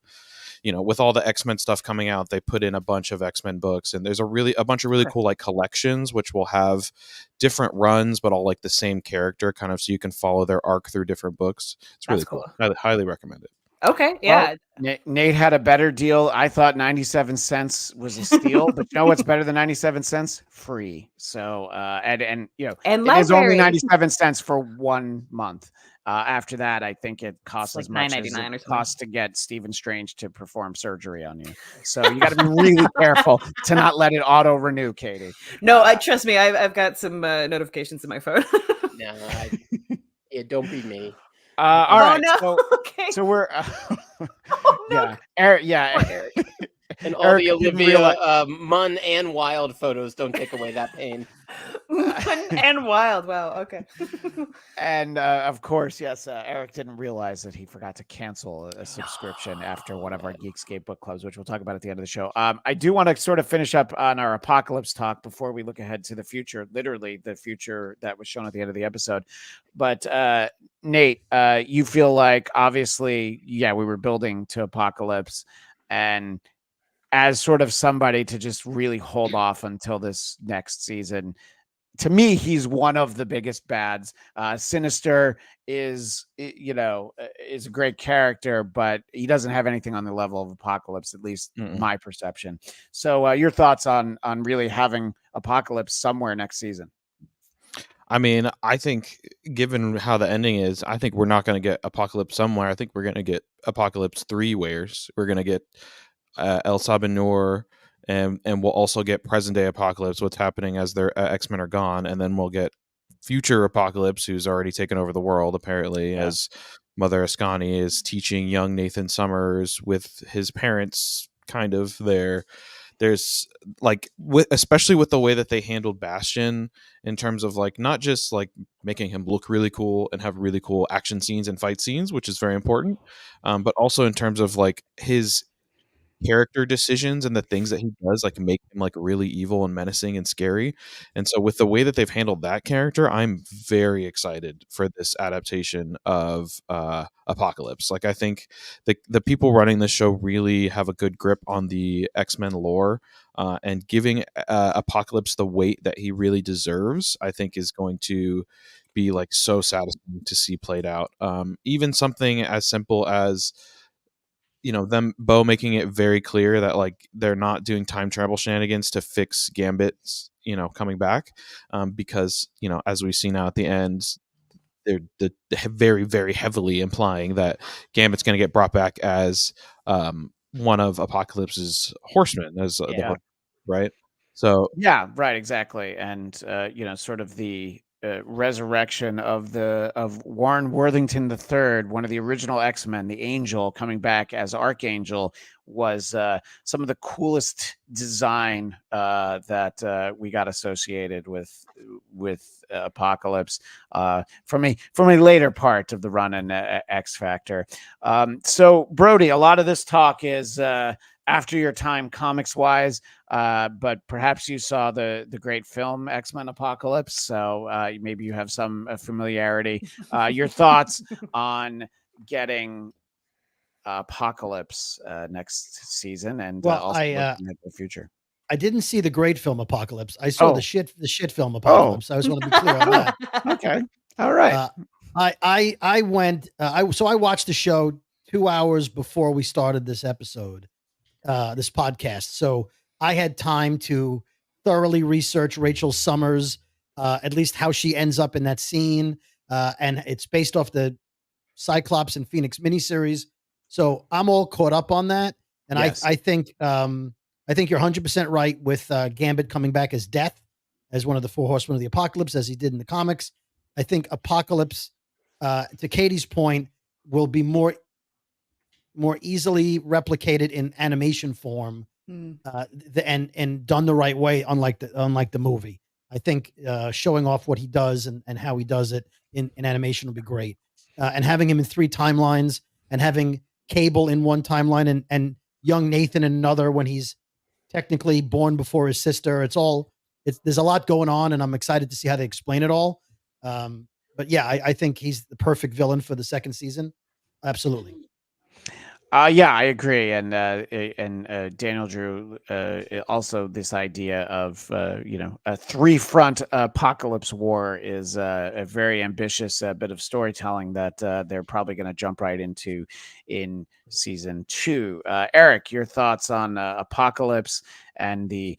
S5: with all the X-Men stuff coming out, they put in a bunch of X-Men books, and there's a bunch of really cool like collections which will have different runs but all like the same character kind of, so you can follow their arc through different books. It's really
S4: That's
S5: cool.
S4: cool.
S5: I highly recommend it.
S4: Okay, yeah.
S3: Well, Nate had a better deal. I thought 97 cents was a steal, but you know what's better than 97 cents? Free. So and
S4: And
S3: it is only
S4: library.
S3: 97 cents for 1 month. After that, I think it costs
S4: like
S3: as much as
S4: $9.99 or
S3: it
S4: something.
S3: costs to get Stephen Strange to perform surgery on you. So you got to be really careful to not let it auto renew, Katie.
S4: No, trust me, I've got some notifications in my phone.
S7: No, don't be me.
S3: All right.
S4: No. Okay.
S3: So we're
S4: Oh, no.
S3: yeah, Eric.
S7: And all
S3: Eric
S7: the
S3: didn't
S7: Olivia Munn and Wild photos don't take away that pain.
S4: And Wild. Wow. Okay.
S3: And of course, yes, Eric didn't realize that he forgot to cancel a subscription after one of our Geekscape book clubs, which we'll talk about at the end of the show. I do want to sort of finish up on our apocalypse talk before we look ahead to the future, literally the future that was shown at the end of the episode. But Nate, you feel like obviously, yeah, we were building to apocalypse, and as sort of somebody to just really hold off until this next season. To me, he's one of the biggest bads. Sinister is a great character, but he doesn't have anything on the level of Apocalypse, at least my perception. So your thoughts on really having Apocalypse somewhere next season?
S5: I mean, I think given how the ending is, I think we're not going to get Apocalypse somewhere. I think we're going to get Apocalypse 3 wares. We're going to get El Sabinur, and we'll also get present day Apocalypse, what's happening as their X-Men are gone, and then we'll get future Apocalypse, who's already taken over the world apparently, as Mother Ascani is teaching young Nathan Summers with his parents kind of there. There's like, especially with the way that they handled Bastion in terms of like not just like making him look really cool and have really cool action scenes and fight scenes, which is very important, but also in terms of like his character decisions and the things that he does like make him like really evil and menacing and scary. And so with the way that they've handled that character, I'm very excited for this adaptation of Apocalypse. Like I think the people running this show really have a good grip on the X-Men lore, and giving Apocalypse the weight that he really deserves, I think is going to be like so satisfying to see played out. Even something as simple as them Bo making it very clear that like they're not doing time travel shenanigans to fix Gambit's coming back, because as we see now at the end, they're very very heavily implying that Gambit's going to get brought back as one of Apocalypse's horsemen, as the right. So
S3: yeah, right, exactly. And sort of the resurrection of Warren Worthington III, one of the original X-Men, the Angel, coming back as Archangel, was some of the coolest design that we got associated with Apocalypse from a later part of the run in X Factor. So Brody, a lot of this talk is after your time comics wise, but perhaps you saw the great film X-Men Apocalypse, so maybe you have some familiarity. Your thoughts on getting Apocalypse next season, and also looking at the future.
S6: I didn't see the great film Apocalypse. I saw the shit film Apocalypse. I just want to be clear on that.
S3: Okay, all right.
S6: I went. I watched the show 2 hours before we started this episode, this podcast. So I had time to thoroughly research Rachel Summers, at least how she ends up in that scene, and it's based off the Cyclops and Phoenix miniseries. So I'm all caught up on that, and yes. I think you're 100% right with Gambit coming back as Death, as one of the four horsemen of the apocalypse, as he did in the comics. I think Apocalypse, to Katie's point, will be more easily replicated in animation form, and done the right way, unlike the movie. I think showing off what he does and how he does it in animation will be great. And having him in 3 timelines, and having Cable in one timeline and young Nathan in another when he's technically born before his sister. There's a lot going on, and I'm excited to see how they explain it all. But yeah, I think he's the perfect villain for the second season. Absolutely.
S3: Yeah, I agree, and Daniel Drew also this idea of a three-front apocalypse war is a very ambitious bit of storytelling that they're probably going to jump right into in season 2. Eric, your thoughts on Apocalypse and the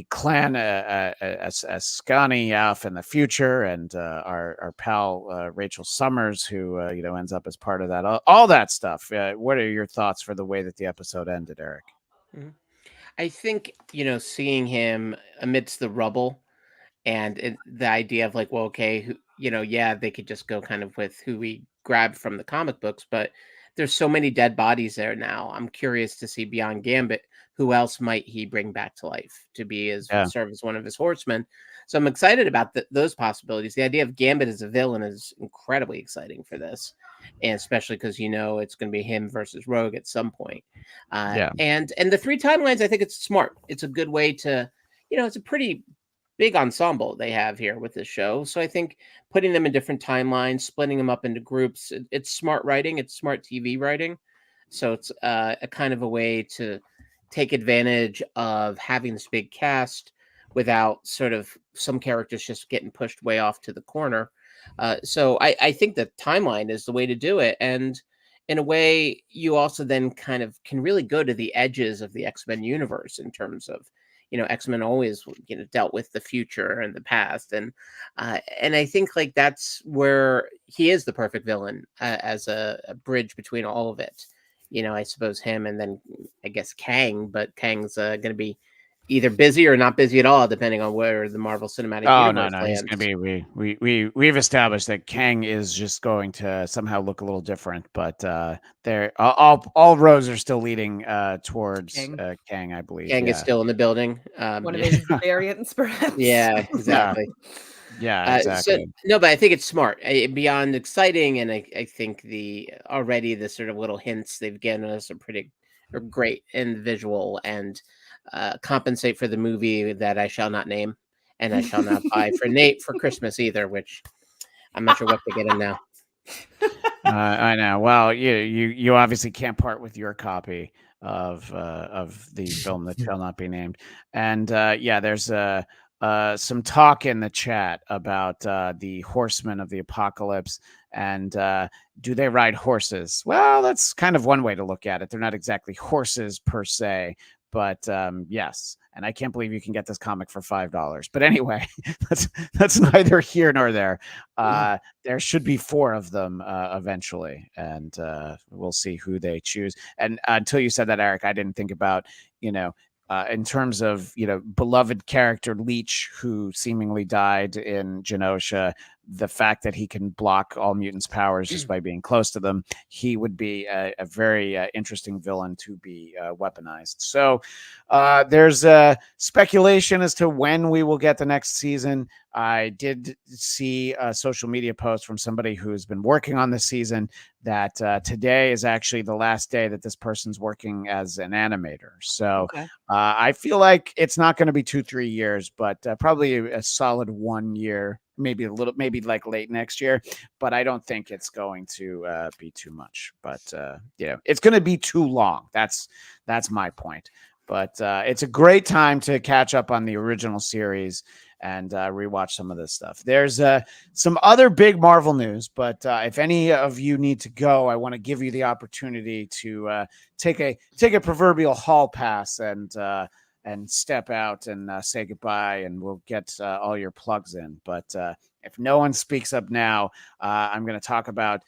S3: clan Ascani Alf in the future, and our pal Rachel Summers, who ends up as part of that, all that stuff. What are your thoughts for the way that the episode ended, Eric?
S7: I think seeing him amidst the rubble, and the idea of like, well, okay, yeah, they could just go kind of with who we grabbed from the comic books, but there's so many dead bodies there now. I'm curious to see beyond Gambit, who else might he bring back to life to serve as one of his horsemen. So I'm excited about those possibilities. The idea of Gambit as a villain is incredibly exciting for this, and especially because it's going to be him versus Rogue at some point. And the 3 timelines, I think it's smart. It's a good way to, it's a pretty big ensemble they have here with this show. So I think putting them in different timelines, splitting them up into groups, it's smart writing. It's smart TV writing. So it's a kind of a way to take advantage of having this big cast without sort of some characters just getting pushed way off to the corner. So I think the timeline is the way to do it. And in a way, you also then kind of can really go to the edges of the X-Men universe in terms of, X-Men always, dealt with the future and the past. And I think like that's where he is the perfect villain as a bridge between all of it. I suppose him, and then I guess Kang, but Kang's going to be either busy or not busy at all, depending on where the Marvel Cinematic Universe lands.
S3: He's going to be. We've established that Kang is just going to somehow look a little different, but there all roads are still leading towards Kang, I believe.
S7: Kang is still in the building.
S4: One of his variants, perhaps.
S7: Yeah, exactly.
S3: Yeah, exactly.
S7: But I think it's smart, beyond exciting, and I think the sort of little hints they've given us are great in visual, and compensate for the movie that I shall not name, and I shall not buy for Nate for Christmas either, which I'm not sure what to get him now.
S3: I know. Well, you obviously can't part with your copy of the film that shall not be named, and there's some talk in the chat about the Horsemen of the Apocalypse, and do they ride horses? Well, that's kind of one way to look at it. They're not exactly horses per se, but yes. And I can't believe you can get this comic for $5. But anyway, that's neither here nor there. There should be 4 of them eventually, and we'll see who they choose. And until you said that, Eric, I didn't think about, in terms of, beloved character Leech, who seemingly died in Genosha, the fact that he can block all mutants' powers just by being close to them, he would be a very interesting villain to be weaponized. So there's speculation as to when we will get the next season. I did see a social media post from somebody who's been working on this season that today is actually the last day that this person's working as an animator. So I feel like it's not going to be 2-3 years, but probably a solid 1 year, maybe like late next year. But I don't think it's going to be too much. But it's going to be too long. That's my point. But it's a great time to catch up on the original series and rewatch some of this stuff. There's some other big Marvel news, but if any of you need to go, I want to give you the opportunity to take a proverbial hall pass and step out and say goodbye, and we'll get all your plugs in. But if no one speaks up now, I'm going to talk about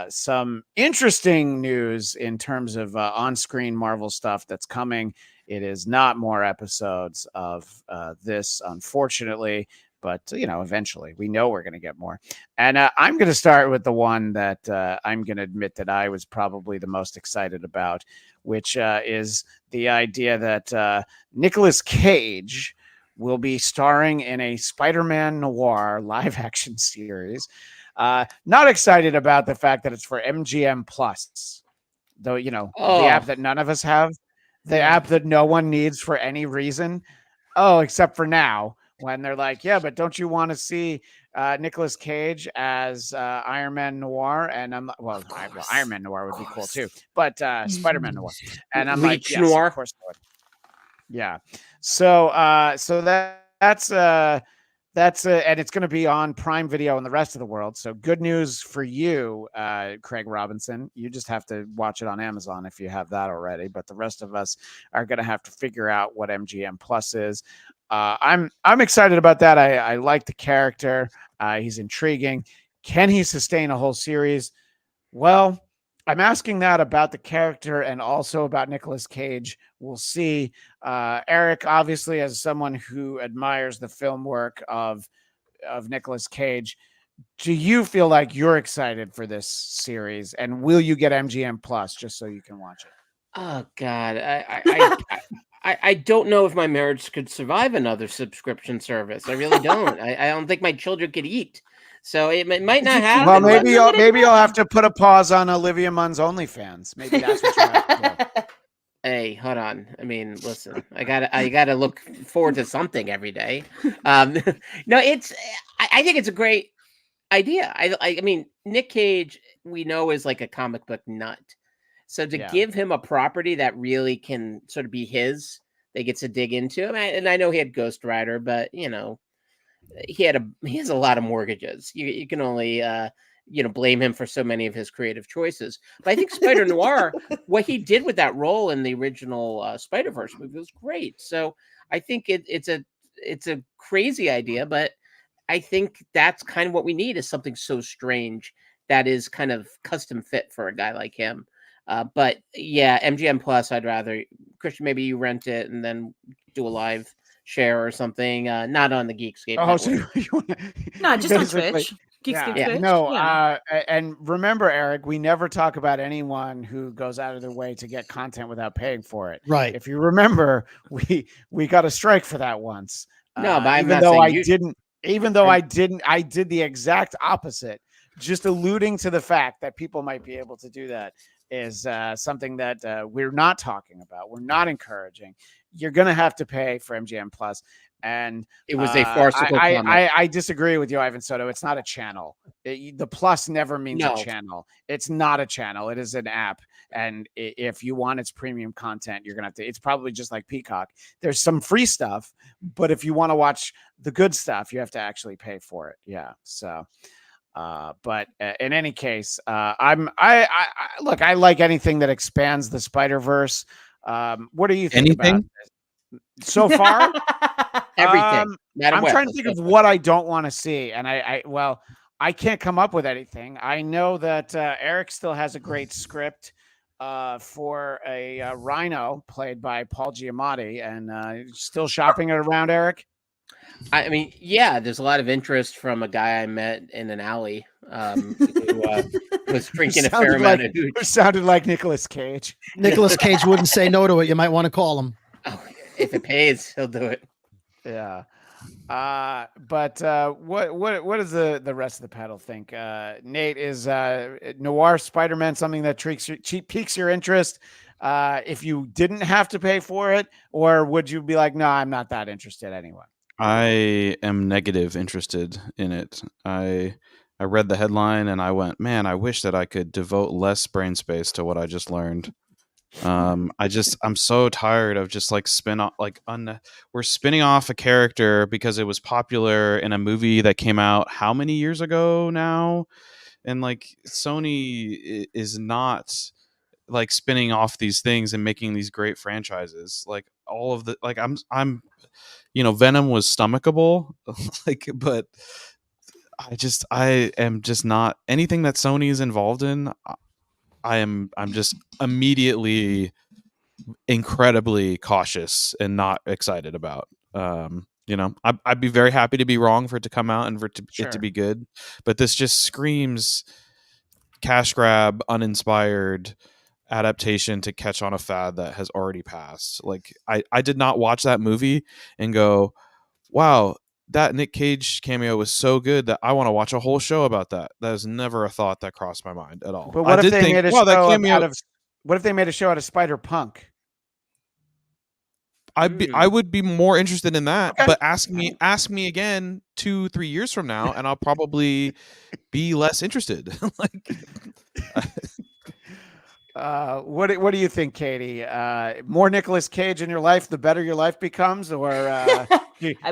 S3: some interesting news in terms of on-screen Marvel stuff that's coming. It is not more episodes of this, unfortunately, but eventually we know we're going to get more. And I'm going to start with the one that I'm going to admit that I was probably the most excited about, which is the idea that Nicolas Cage will be starring in a Spider-Man noir live action series. Not excited about the fact that it's for MGM Plus, though. The app that none of us have, the app that no one needs for any reason. Oh, except for now when they're like, yeah, but don't you want to see Nicolas Cage as Iron Man Noir? And I'm like, well, Iron Man Noir would be cool too, but Spider-Man Noir. And I'm like, yes,
S7: Noir.
S3: of course I would. Yeah. So that's and it's going to be on Prime Video in the rest of the world. So good news for you, Craig Robinson. You just have to watch it on Amazon if you have that already. But the rest of us are going to have to figure out what MGM Plus is. I'm excited about that. I like the character. He's intriguing. Can he sustain a whole series? Well, I'm asking that about the character and also about Nicolas Cage. We'll see. Eric, obviously, as someone who admires the film work of Nicolas Cage, do you feel like you're excited for this series? And will you get MGM Plus just so you can watch it?
S7: Oh God, I don't know if my marriage could survive another subscription service. I really don't. I don't think my children could eat. So it might not happen.
S3: Well, maybe you'll have to put a pause on Olivia Munn's OnlyFans. Maybe that's what you have to do.
S7: Hey, hold on. I mean, listen, I gotta look forward to something every day. No, I think it's a great idea. I mean, Nick Cage, we know, is like a comic book nut. So to give him a property that really can sort of be his, they get to dig into him. And I know he had Ghost Rider, but he has a lot of mortgages. You can only blame him for so many of his creative choices. But I think Spider Noir, what he did with that role in the original Spider-Verse movie was great. So I think it's a crazy idea, but I think that's kind of what we need, is something so strange that is kind of custom fit for a guy like him. But yeah, MGM Plus, I'd rather, Christian, maybe you rent it and then do a live share or something, not on the Geekscape.
S3: Oh, so
S4: no, just on Twitch. Geekscape Twitch.
S3: No, and remember, Eric, we never talk about anyone who goes out of their way to get content without paying for it.
S6: Right.
S3: If you remember, we got a strike for that once.
S7: No, but
S3: I did the exact opposite. Just alluding to the fact that people might be able to do that is something that we're not talking about. We're not encouraging. You're going to have to pay for MGM Plus. And
S7: it was a farcical comment.
S3: I disagree with you, Ivan Soto. It's not a channel. The plus never means a channel. It's not a channel. It is an app. And if you want its premium content, you're going to have to, it's probably just like Peacock. There's some free stuff, but if you want to watch the good stuff, you have to actually pay for it. Yeah. So, but in any case, I like anything that expands the Spider-Verse. What do you think about this? So far?
S7: Everything.
S3: I'm trying to think of what I don't want to see. And I can't come up with anything. I know that Eric still has a great script for a Rhino played by Paul Giamatti, and still shopping it around, Eric?
S7: I mean, yeah, there's a lot of interest from a guy I met in an alley who was drinking a fair amount of hooch.
S3: Who sounded like Nicolas Cage.
S6: Nicolas Cage wouldn't say no to it. You might want to call him.
S7: Oh, if it pays, he'll do it.
S3: Yeah. But what does the rest of the panel think? Nate, is Noir Spider-Man something that piques your interest if you didn't have to pay for it, or would you be like, no, I'm not that interested anyway?
S5: I am negative interested in it. I read the headline and I went, man, I wish that I could devote less brain space to what I just learned. I'm so tired of just like we're spinning off a character because it was popular in a movie that came out how many years ago now, and like Sony is not like spinning off these things and making these great franchises. Like all of the I'm Venom was stomachable, but I am just not anything that Sony is involved in. I'm just immediately incredibly cautious and not excited about. I'd be very happy to be wrong for it to come out and for it to be good, but this just screams cash grab, uninspired adaptation to catch on a fad that has already passed. Like I did not watch that movie and go, wow, that Nick Cage cameo was so good that I want to watch a whole show about that. That was never a thought that crossed my mind at all.
S3: But what
S5: I
S3: if
S5: did
S3: they
S5: think,
S3: made a
S5: wow, that
S3: show
S5: cameo.
S3: out of? What if they made a show out of Spider-Punk?
S5: I would be more interested in that.
S3: Okay.
S5: But ask me again 2-3 years from now, and I'll probably be less interested. Like,
S3: What do you think, Katie? More Nicolas Cage in your life, the better your life becomes, or
S4: I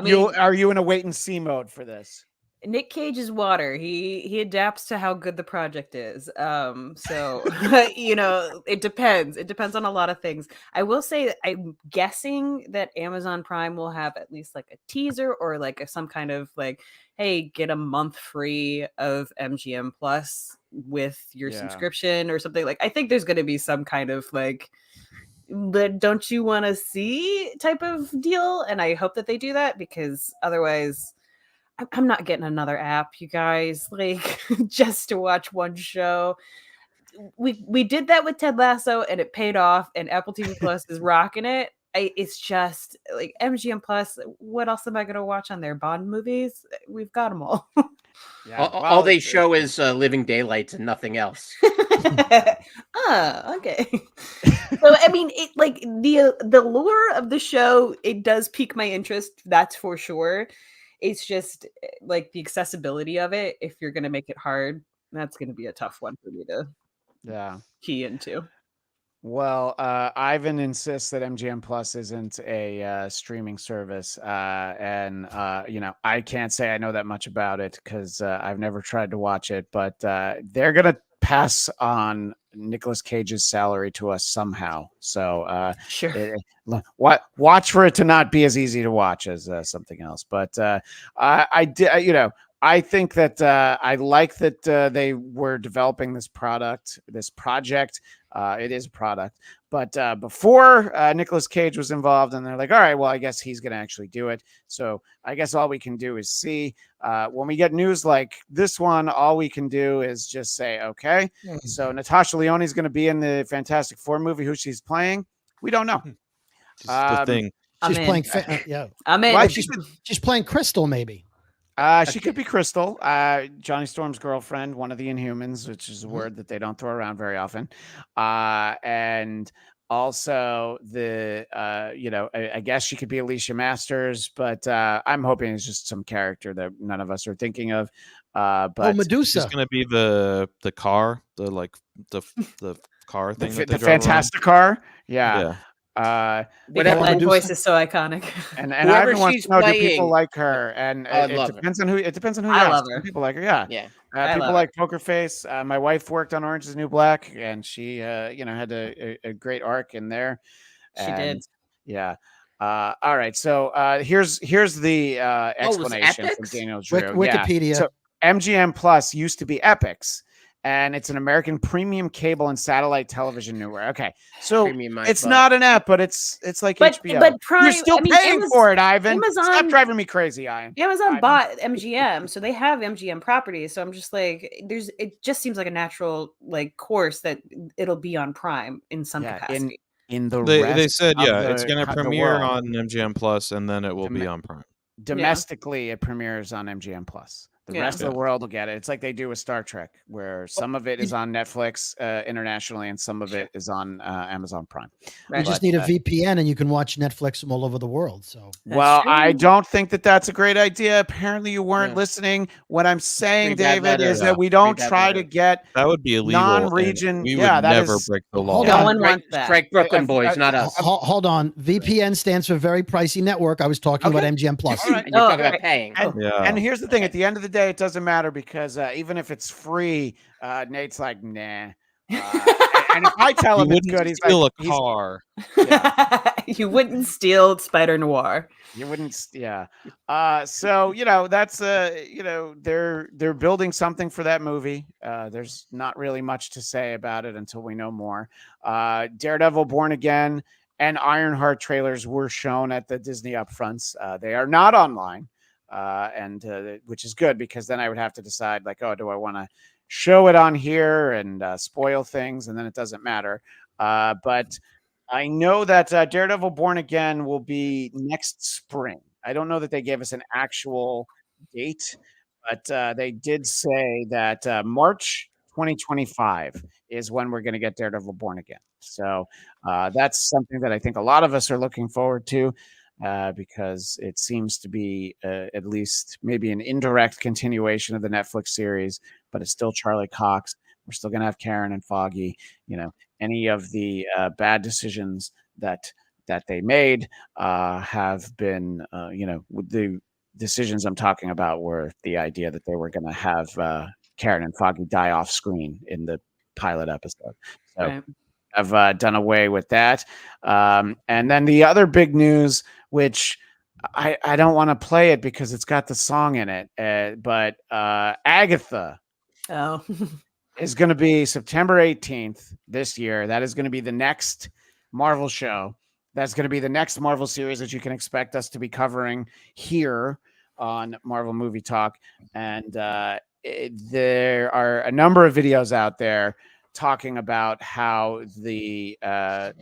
S4: mean,
S3: are you in a wait and see mode for this?
S4: Nick Cage is water. He adapts to how good the project is. So it depends. It depends on a lot of things. I will say that I'm guessing that Amazon Prime will have at least like a teaser or like some kind of like, hey, get a month free of MGM Plus with your subscription or something. Like I think there's going to be some kind of like, don't you want to see type of deal, and I hope that they do that, because otherwise I'm not getting another app, you guys, like just to watch one show. We did that with Ted Lasso and it paid off, and Apple TV Plus is rocking it. It's just like MGM Plus. What else am I going to watch on there? Bond movies? We've got them all.
S3: Yeah,
S7: All they show is Living Daylights and nothing else.
S4: Okay. So I mean, it like the lure of the show, it does pique my interest. That's for sure. It's just like the accessibility of it. If you're going to make it hard, that's going to be a tough one for me to key into.
S3: Well, Ivan insists that MGM Plus isn't a streaming service, and I can't say I know that much about it because I've never tried to watch it. But they're gonna pass on Nicolas Cage's salary to us somehow. So
S4: sure,
S3: watch for it to not be as easy to watch as something else. But I did, I think that I like that they were developing this project. It is a product, but before Nicolas Cage was involved, and they're like, all right, well, I guess he's going to actually do it. So I guess all we can do is see. When we get news like this one, all we can do is just say, okay. So Natasha Lyonne is going to be in the Fantastic Four movie. Who she's playing, we don't know.
S5: the thing.
S6: She's playing.
S4: I'm in.
S6: Well, she's playing Crystal, maybe.
S3: She could be Crystal, Johnny Storm's girlfriend, one of the Inhumans, which is a word that they don't throw around very often. And also I guess she could be Alicia Masters, but I'm hoping it's just some character that none of us are thinking of. But
S6: Medusa.
S5: She's gonna be the car, the car thing.
S3: The Fantastic car. Yeah.
S4: That voice is so iconic.
S3: And everyone wants to know, do people like her? And it depends on who you
S4: I
S3: ask.
S4: love her.
S3: People like her, yeah. People like Poker Face. My wife worked on Orange Is the New Black, and she had a great arc in there.
S4: She did.
S3: Yeah. All right. So here's the explanation from Daniel Drew.
S6: Wikipedia.
S3: So MGM Plus used to be Epix, and it's an American premium cable and satellite television network. Okay, so it's not an app, but it's like HBO.
S4: But Prime,
S3: you're still paying for it, Ivan.
S4: Amazon,
S3: stop driving me crazy, Ivan.
S4: Amazon bought MGM, so they have MGM properties. So I'm just like, it just seems like a natural course that it'll be on Prime in some capacity.
S5: They said it's going to premiere on MGM Plus, and then it will be on Prime.
S3: Domestically, it premieres on MGM Plus. The rest of the world will get it. It's like they do with Star Trek, where some of it is on Netflix internationally, and some of it is on Amazon Prime.
S6: You just need a VPN, and you can watch Netflix from all over the world. So,
S3: I don't think that that's a great idea. Apparently, you weren't listening. What I'm saying, David, is that we don't try to get
S5: that would be illegal.
S3: Non-region.
S5: We would never break the law.
S4: No one wants that.
S7: Strike Brooklyn boys, not us.
S6: Hold on. VPN stands for Very Pricey Network. I was talking about MGM Plus.
S3: All right.
S7: And you're talking about paying.
S3: And here's the thing: at the end of the day, it doesn't matter, because even if it's free, Nate's like, nah. And if I tell him it's good, he's
S5: steal
S3: like,
S5: a car.
S4: You wouldn't steal Spider Noir.
S3: You wouldn't, so that's they're building something for that movie. There's not really much to say about it until we know more. Daredevil, Born Again, and Ironheart trailers were shown at the Disney upfronts. They are not online, and which is good, because then I would have to decide, like, oh, do I want to show it on here and spoil things, and then it doesn't matter. But I know that Daredevil Born Again will be next spring. I don't know that they gave us an actual date, but they did say that March 2025 is when we're going to get Daredevil Born Again. So that's something that I think a lot of us are looking forward to. Because it seems to be at least maybe an indirect continuation of the Netflix series, but it's still Charlie Cox. We're still going to have Karen and Foggy. Any of the bad decisions that they made have been, the decisions I'm talking about were the idea that they were going to have Karen and Foggy die off screen in the pilot episode. So.
S4: Right.
S3: Have done away with that. And then the other big news, which I don't want to play it because it's got the song in it, but Agatha is going to be September 18th this year. That is going to be the next Marvel show. That's going to be the next Marvel series that you can expect us to be covering here on Marvel Movie Talk. And there are a number of videos out there talking about how the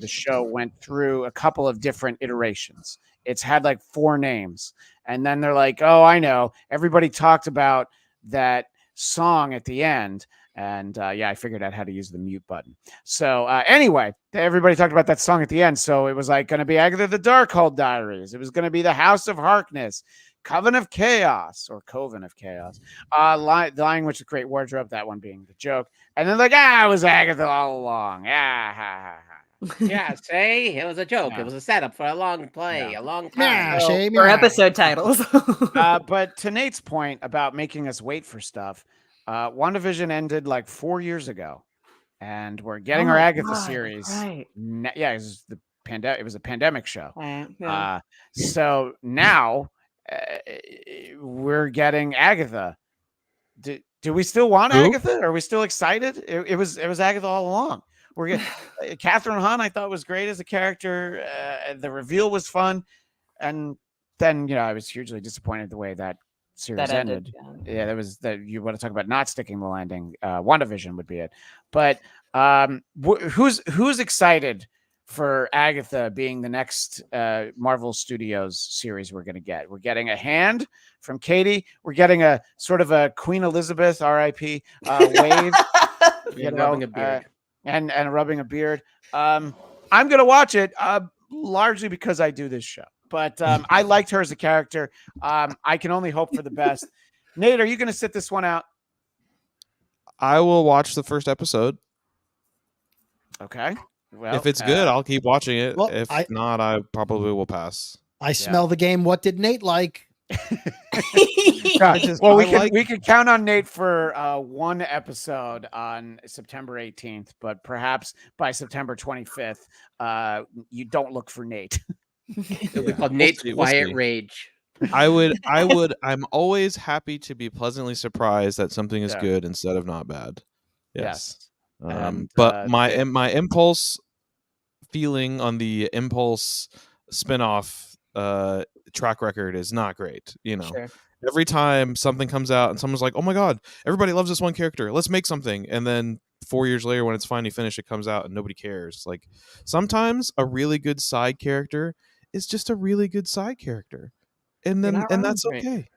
S3: show went through a couple of different iterations. It's had like 4 names, and then they're like, "Oh, I know." Everybody talked about that song at the end, and I figured out how to use the mute button. So anyway, everybody talked about that song at the end. So it was like going to be Agatha the Darkhold Diaries. It was going to be the House of Harkness, Coven of Chaos, or Coven of Chaos, Lying with a Great Wardrobe, that one being the joke. And then it was Agatha all along. Yeah,
S7: say it was a joke.
S3: Yeah.
S7: It was a setup for a long play, a long time.
S6: Yeah, shame.
S4: Or episode titles.
S3: But to Nate's point about making us wait for stuff, WandaVision ended like 4 years ago, and we're getting our Agatha series.
S4: Right.
S3: It was the pandemic. It was a pandemic show.
S4: Yeah.
S3: So now we're getting Agatha. Do we still want Agatha? Are we still excited? It was Agatha all along. We're getting Catherine Hahn. I thought was great as a character. The reveal was fun, and then I was hugely disappointed the way that series ended. Yeah, that was that. You want to talk about not sticking the landing? WandaVision would be it. But who's excited for Agatha being the next Marvel Studios series we're going to get? We're getting a hand from Katie. We're getting a sort of a Queen Elizabeth, R.I.P. Wave.
S7: Rubbing a beard.
S3: And rubbing a beard. I'm going to watch it largely because I do this show. But I liked her as a character. I can only hope for the best. Nate, are you going to sit this one out?
S5: I will watch the first episode.
S3: Okay. Well,
S5: if it's good, I'll keep watching it.
S6: Well,
S5: if not, I probably will pass.
S6: I smell the game. What did Nate like?
S3: We could count on Nate for one episode on September 18th, but perhaps by September 25th, you don't look for Nate.
S7: It'll be called Nate's Quiet Rage.
S5: I'm always happy to be pleasantly surprised that something is good instead of not bad. Yes. But my impulse feeling on the Impulse spinoff track record is not great.
S4: Sure.
S5: Every time something comes out and someone's like, "Oh my god, everybody loves this one character. Let's make something," and then 4 years later, when it's finally finished, it comes out and nobody cares. Like sometimes a really good side character is just a really good side character, and that's okay.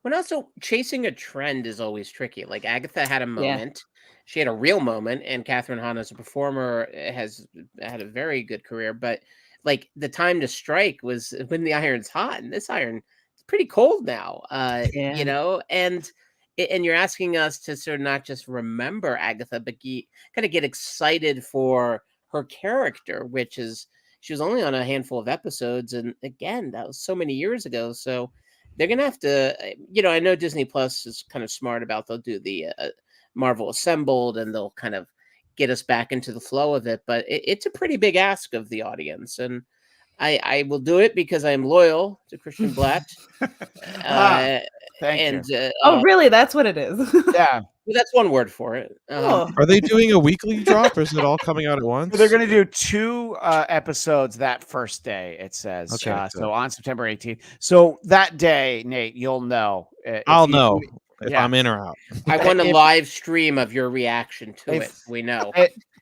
S7: When also chasing a trend is always tricky. Like Agatha had a moment. She had a real moment, and Catherine Hahn as a performer has had a very good career. But like the time to strike was when the iron's hot, and this iron is pretty cold now. And you're asking us to sort of not just remember Agatha, but kind of get excited for her character, which is she was only on a handful of episodes, and again, that was so many years ago. So they're gonna have to, I know Disney Plus is kind of smart about they'll do the Marvel Assembled, and they'll kind of get us back into the flow of it. But it's a pretty big ask of the audience, and I will do it because I am loyal to Christian Bladt.
S3: Thank you.
S4: Really? That's what it is.
S3: Yeah.
S7: Well, that's one word for it.
S5: Are they doing a weekly drop, or is it all coming out at once?
S3: They're going to do 2 episodes that first day, it says.
S5: Okay,
S3: so on September 18th. So that day, Nate, you'll know.
S5: I'll know if I'm in or out.
S7: I want a live stream of your reaction to it. We know.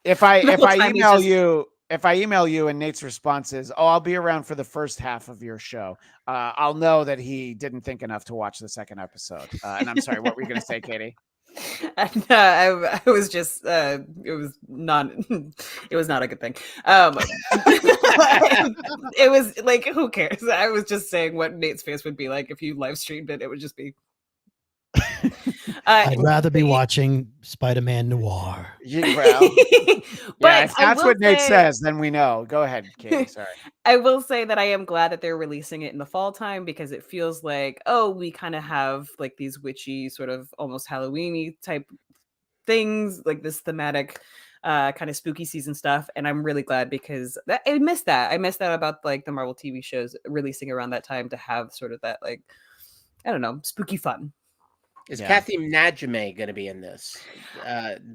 S3: If I email you if I email you and Nate's response is, "Oh, I'll be around for the first half of your show," I'll know that he didn't think enough to watch the second episode. And I'm sorry, what were you going to say, Katie?
S4: I was just it was not a good thing. It was like, who cares? I was just saying what Nate's face would be like if you live streamed it. It would just be.
S6: I'd rather be watching Spider-Man Noir.
S3: Well,
S4: but
S3: if that's what Nate says, then we know. Go ahead, Katie. Sorry.
S4: I will say that I am glad that they're releasing it in the fall time, because it feels like, oh, we kind of have like these witchy, sort of almost Halloween-y type things, like this thematic kind of spooky season stuff. And I'm really glad, because I missed that. I missed that about like the Marvel TV shows releasing around that time, to have sort of that, like, I don't know, spooky fun.
S7: Is Kathy Najimy going to be in this?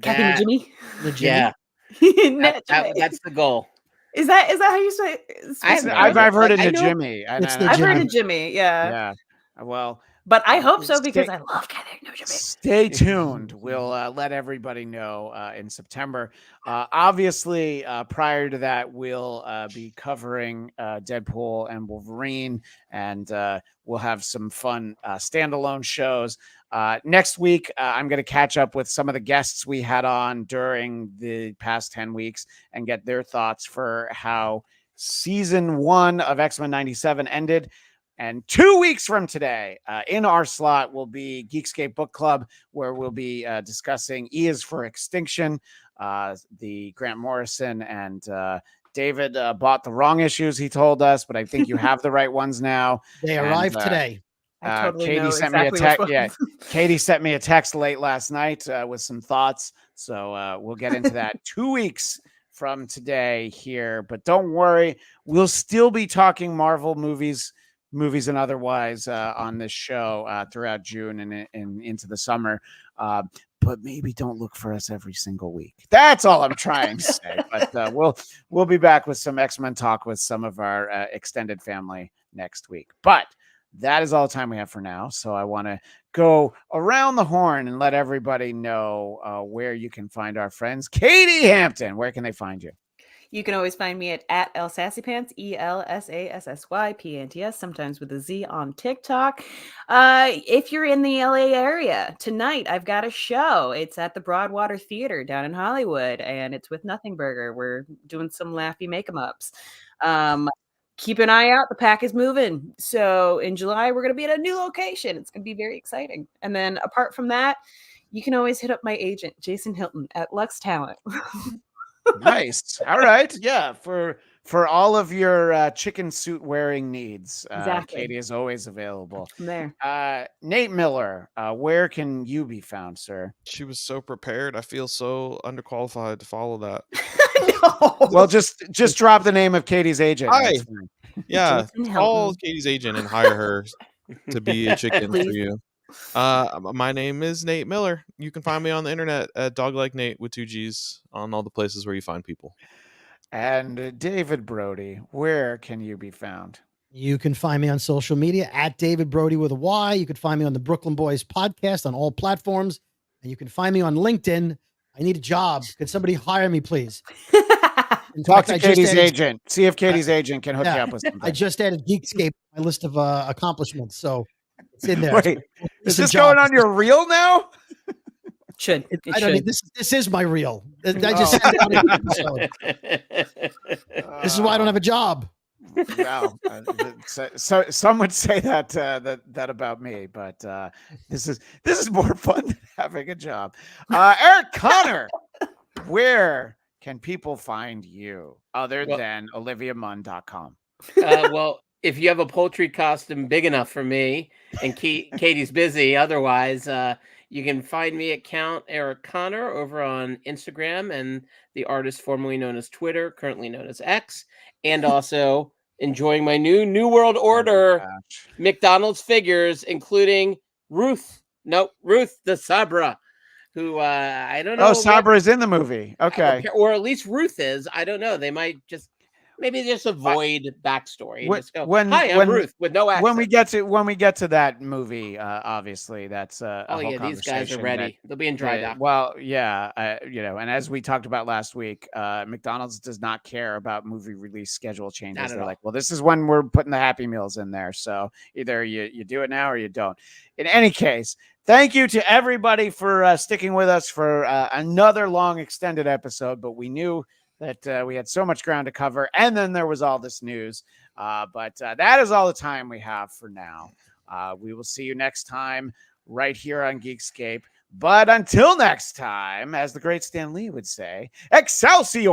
S4: Kathy Najimy?
S7: Yeah. That's the goal.
S4: Is that how you say it?
S3: I've heard it Najimy.
S4: I've heard it Jimmy. Yeah.
S3: Well,
S4: but I hope so, because I love Kathy Najimy.
S3: Stay tuned. We'll let everybody know in September. Obviously, prior to that, we'll be covering Deadpool and Wolverine, and we'll have some fun standalone shows. Next week, I'm going to catch up with some of the guests we had on during the past 10 weeks and get their thoughts for how season 1 of X-Men 97 ended. And 2 weeks from today, in our slot will be Geekscape Book Club, where we'll be discussing Is Extinction. The Grant Morrison and David bought the wrong issues, he told us, but I think you have the right ones now.
S6: They arrived today.
S4: I totally
S3: Katie
S4: know
S3: sent
S4: exactly
S3: me a text. Yeah, Katie sent me a text late last night with some thoughts. So we'll get into that 2 weeks from today here. But don't worry, we'll still be talking Marvel movies and otherwise on this show throughout June and into the summer. But maybe don't look for us every single week. That's all I'm trying to say. But we'll be back with some X-Men talk with some of our extended family next week. But that is all the time we have for now. So I want to go around the horn and let everybody know where you can find our friends. Katie Hampton, where can they find you?
S4: You can always find me at ElSassyPants, ElSassyPants, sometimes with a Z, on TikTok. If you're in the LA area, tonight I've got a show. It's at the Broadwater Theater down in Hollywood, and it's with Nothing Burger. We're doing some laughy make-em-ups. Keep an eye out. The pack is moving. So in July, we're going to be at a new location. It's going to be very exciting. And then apart from that, you can always hit up my agent, Jason Hilton, at Lux Talent.
S3: Nice. All right. Yeah. For all of your chicken suit wearing needs,
S4: Exactly.
S3: Katie is always available.
S4: I'm there.
S3: Nate Miller, where can you be found, sir?
S5: She was so prepared. I feel so underqualified to follow that.
S4: No.
S3: Well, just drop the name of Katie's agent.
S5: Hi.
S3: That's fine.
S5: Yeah,
S4: Jason
S5: call
S4: Hilton.
S5: Katie's agent and hire her to be a chicken for
S4: Please.
S5: you. My name is Nate Miller. You can find me on the internet at Doglike Nate with 2 G's on all the places where you find people.
S3: And David Brody, where can you be found?
S6: You can find me on social media at David Brody with a Y. You can find me on the Brooklyn Boys podcast on all platforms. And you can find me on LinkedIn. I need a job. Could somebody hire me, please?
S3: Talk to Katie's agent. See if Katie's agent can hook you up with something.
S6: I just added Geekscape to my list of accomplishments. So it's in there.
S3: Wait, is this going on your reel now?
S4: Should.
S6: I don't need this is my reel. I just said it on an episode. This is why I don't have a job.
S3: Wow. So some would say that about me, but this is more fun than having a job. Eric Conner, where can people find you other than oliviamunn.com?
S7: Well, if you have a poultry costume big enough for me, and Katie's busy, otherwise, you can find me at Count Eric Conner over on Instagram, and the artist formerly known as Twitter, currently known as X, and also enjoying my New World Order McDonald's figures, including Ruth the Sabra, who I don't know.
S3: Oh, Sabra is in the movie. Okay.
S7: Or at least Ruth is. I don't know. They might just Maybe just avoid backstory and
S3: when-
S7: just go,
S3: when-
S7: "Hi, I'm
S3: when-
S7: Ruth," with no accent.
S3: when we get to that movie, obviously that's a
S7: oh
S3: whole
S7: yeah, these guys are
S3: conversation
S7: ready. They'll be in dry
S3: that-
S7: dock.
S3: well, yeah, and as we talked about last week, McDonald's does not care about movie release schedule changes.
S7: Not at
S3: They're
S7: all.
S3: like, well, this is when we're putting the Happy Meals in there, so either you do it now or you don't. In any case, thank you to everybody for sticking with us for another long extended episode, but we knew that we had so much ground to cover, and then there was all this news. But that is all the time we have for now. We will see you next time right here on Geekscape. But until next time, as the great Stan Lee would say, Excelsior!